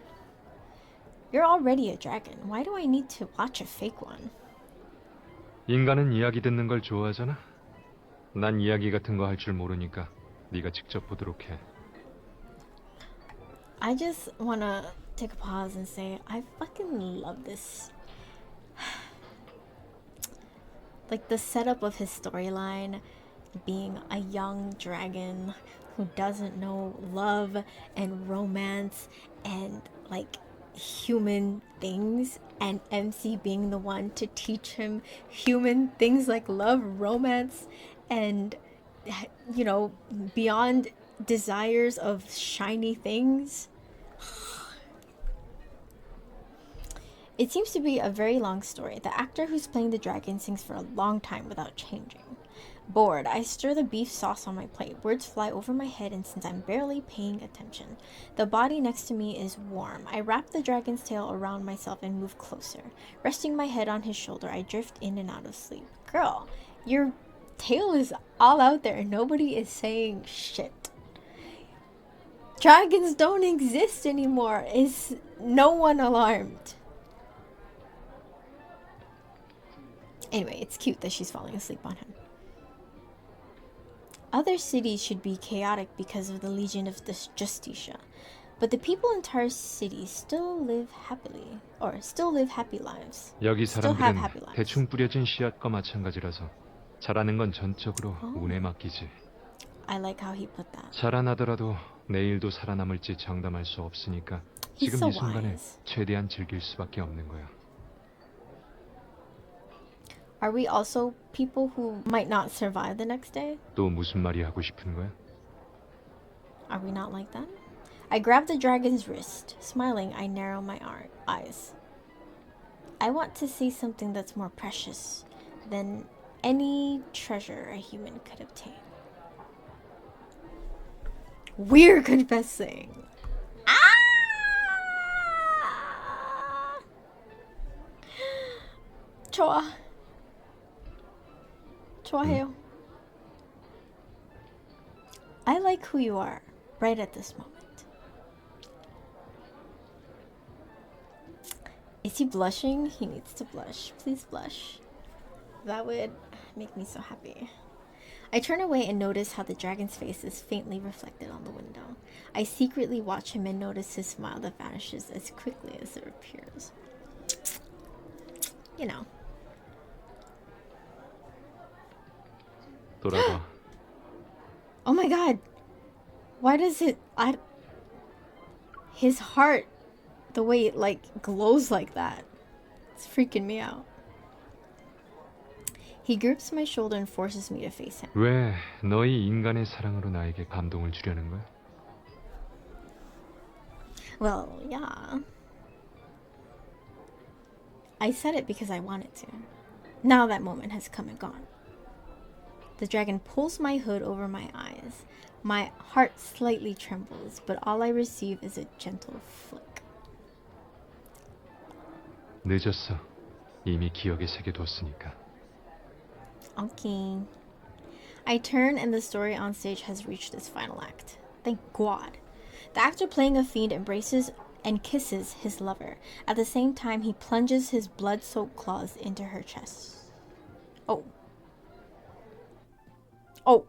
You're already a dragon. Why do I need to watch a fake one? 인간은 이야기 듣는 걸 좋아하잖아. 난 이야기 같은 거 할 줄 모르니까 네가 직접 보도록 해. I just wanna take a pause and say I fucking love this. Like the setup of his storyline, being a young dragon who doesn't know love and romance and like human things, and MC being the one to teach him human things like love, romance, and beyond desires of shiny things. It seems to be a very long story. The actor who's playing the dragon sings for a long time without changing. Bored, I stir the beef sauce on my plate. Words fly over my head, and since I'm barely paying attention, the body next to me is warm. I wrap the dragon's tail around myself and move closer. Resting my head on his shoulder, I drift in and out of sleep. Girl, your tail is all out there and nobody is saying shit. Dragons don't exist anymore. Is no one alarmed? Anyway, it's cute that she's falling asleep on him. Other cities should be chaotic because of the Legion of Justitia, but the people in entire cities still live happy lives. 여기 Still have 사람들은 happy lives. 대충 뿌려진 씨앗과 마찬가지라서 자라는 건 전적으로 운에 맡기지. I like how he put that. 자라나더라도 내일도 살아남을지 장담할 수 없으니까 He's 지금 so 이 순간에 wise. 최대한 즐길 수밖에 없는 거야. Are we also people who might not survive the next day? 또 무슨 말이 하고 싶은 거야? Are we not like that? I grab the dragon's wrist. Smiling, I narrow my eyes. I want to see something that's more precious than any treasure a human could obtain. We're confessing. Ah! 좋아. 좋아해요. I like who you are right at this moment. Is he blushing? He needs to blush. Please blush. That would make me so happy. I turn away and notice how the dragon's face is faintly reflected on the window. I secretly watch him and notice his smile that vanishes as quickly as it appears. You know. 돌아봐. Oh my god. Why does his heart, the way it like glows like that, it's freaking me out. He grips my shoulder and forces me to face him. 왜 너희 인간의 사랑으로 나에게 감동을 주려는 거야? Well, yeah. I said it because I wanted to. Now that moment has come and gone. The dragon pulls my hood over my eyes. My heart slightly trembles, but all I receive is a gentle flick. 늦었어. 이미 기억에 새겨뒀으니까. Okay. I turn and the story on stage has reached its final act. Thank God. The actor playing a fiend embraces and kisses his lover. At the same time, he plunges his blood-soaked claws into her chest. Oh. Oh.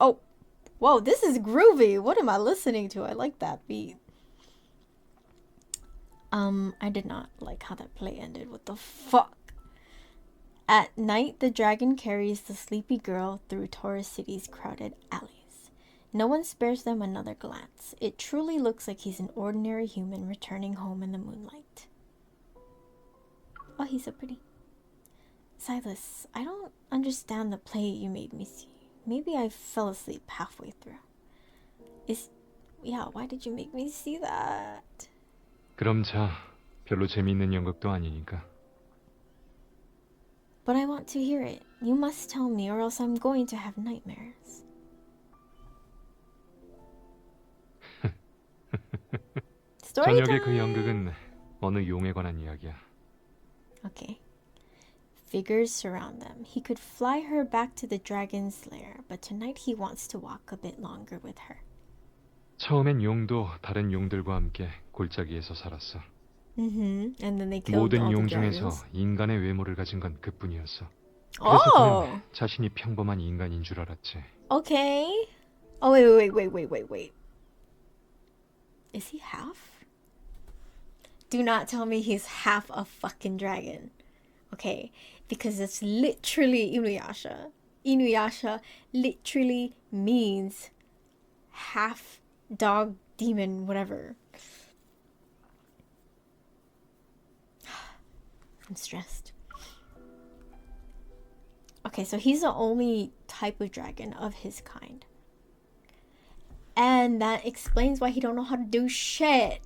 Oh. Whoa, this is groovy. What am I listening to? I like that beat. I did not like how that play ended. What the fuck? At night, the dragon carries the sleepy girl through Taurus City's crowded alleys. No one spares them another glance. It truly looks like he's an ordinary human returning home in the moonlight. Oh, he's so pretty. SYLUS, I don't understand the play you made me see. Maybe I fell asleep halfway through. Yeah, why did you make me see that? 그럼 자. 별로 재미있는 연극도 아니니까. But I want to hear it. You must tell me or else I'm going to have nightmares. Story 저녁의 그 time! 연극은 어느 용에 관한 이야기야. Okay. Figures surround them. He could fly her back to the dragon's lair, but tonight he wants to walk a bit longer with her. 처음엔 용도 다른 용들과 함께 골짜기에서 살았어. And then they killed 모든 all the 용 중에서 dragons. 인간의 외모를 가진 건 그뿐이었어. 그래서 Oh! 그는 자신이 평범한 인간인 줄 알았지. Okay. Oh, wait. Is he half? Do not tell me he's half a fucking dragon. Okay, because it's literally Inuyasha. Inuyasha literally means half dog, demon, whatever. I'm stressed. Okay, so he's the only type of dragon of his kind. And that explains why he don't know how to do shit.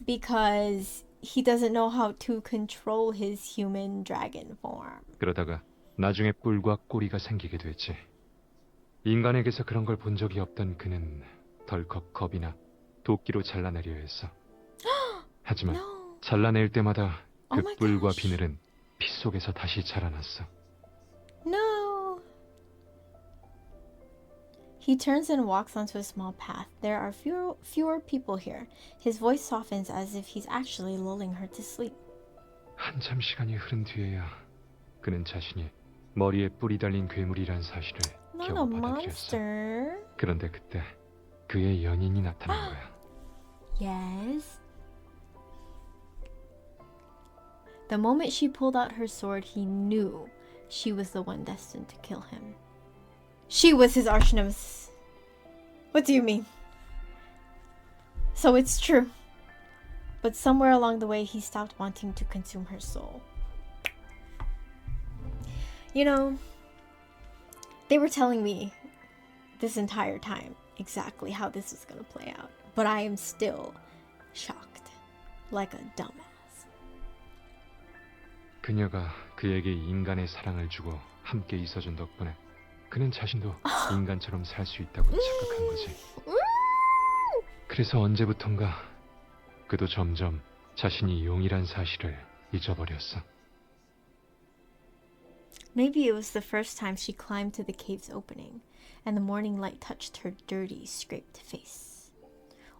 Because he doesn't know how to control his human dragon form. 그러다가 나중에 뿔과 꼬리가 생기게 됐지. 인간에게서 그런 걸 본 적이 없던 그는 덜컥 겁이나 도끼로 잘라내려 했어. 하지만 No. 잘라낼 때마다 그 Oh my 뿔과 gosh. 비늘은 피 속에서 다시 자라났어. No. He turns and walks onto a small path. There are fewer people here. His voice softens as if he's actually lulling her to sleep. 한참 시간이 흐른 뒤에야 그는 자신이 머리에 뿔이 달린 괴물이란 사실을 Not a 겨우 받아들였어. monster. 그런데 그때 그의 연인이 나타난 거야. Yes. The moment she pulled out her sword, he knew she was the one destined to kill him. She was his arch nemesis. What do you mean? So it's true. But somewhere along the way, he stopped wanting to consume her soul. You know, they were telling me this entire time exactly how this was going to play out. But I am still shocked. Like a dumbass. 그녀가 그에게 인간의 사랑을 주고 함께 있어준 덕분에 그는 자신도 인간처럼 살 수 있다고 착각한 거지. 그래서 언제부턴가 그도 점점 자신이 용이란 사실을 잊어버렸어. Maybe it was the first time she climbed to the cave's opening and the morning light touched her dirty, scraped face.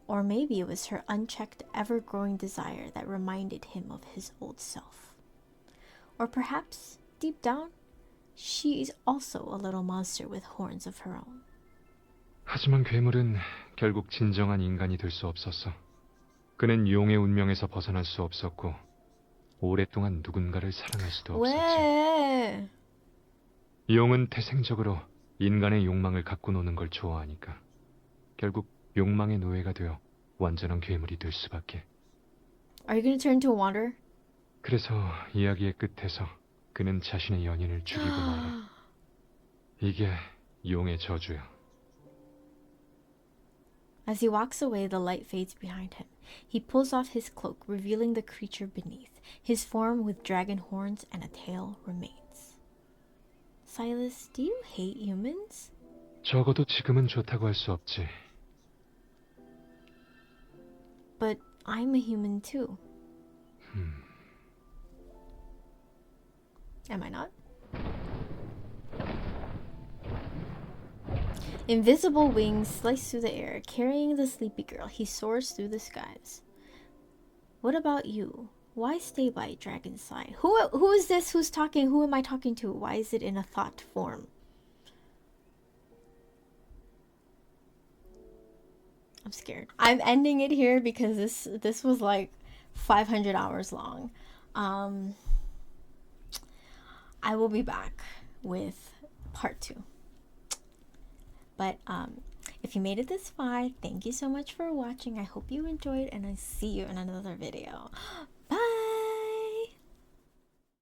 Or maybe it was her unchecked, ever-growing desire that reminded him of his old self. Or perhaps, deep down, she's also a little monster with horns of her own. 하지만 괴물은 결국 진정한 인간이 될 수 없었어. 그는 용의 운명에서 벗어날 수 없었고 오랫동안 누군가를 사랑할 수도 없었지. 왜? 용은 태생적으로 인간의 욕망을 갖고 노는 걸 좋아하니까 결국 욕망의 노예가 되어 완전한 괴물이 될 수밖에. Are you gonna turn into a wanderer? 그래서 이야기의 끝에서 그는 자신의 연인을 죽이고 말해. 이게 용의 저주야. As he walks away, the light fades behind him. He pulls off his cloak, revealing the creature beneath. His form with dragon horns and a tail remains. Silas, do you hate humans? 적어도 지금은 좋다고 할 수 없지. But I'm a human too. Am I not? Invisible wings slice through the air, carrying the sleepy girl. He soars through the skies. What about you? Why stay by Dragon's side? Who is this? Who's talking? Who am I talking to? Why is it in a thought form? I'm scared. I'm ending it here because this was like 500 hours long. I will be back with part 2. But if you made it this far, thank you so much for watching. I hope you enjoyed, and I see you in another video.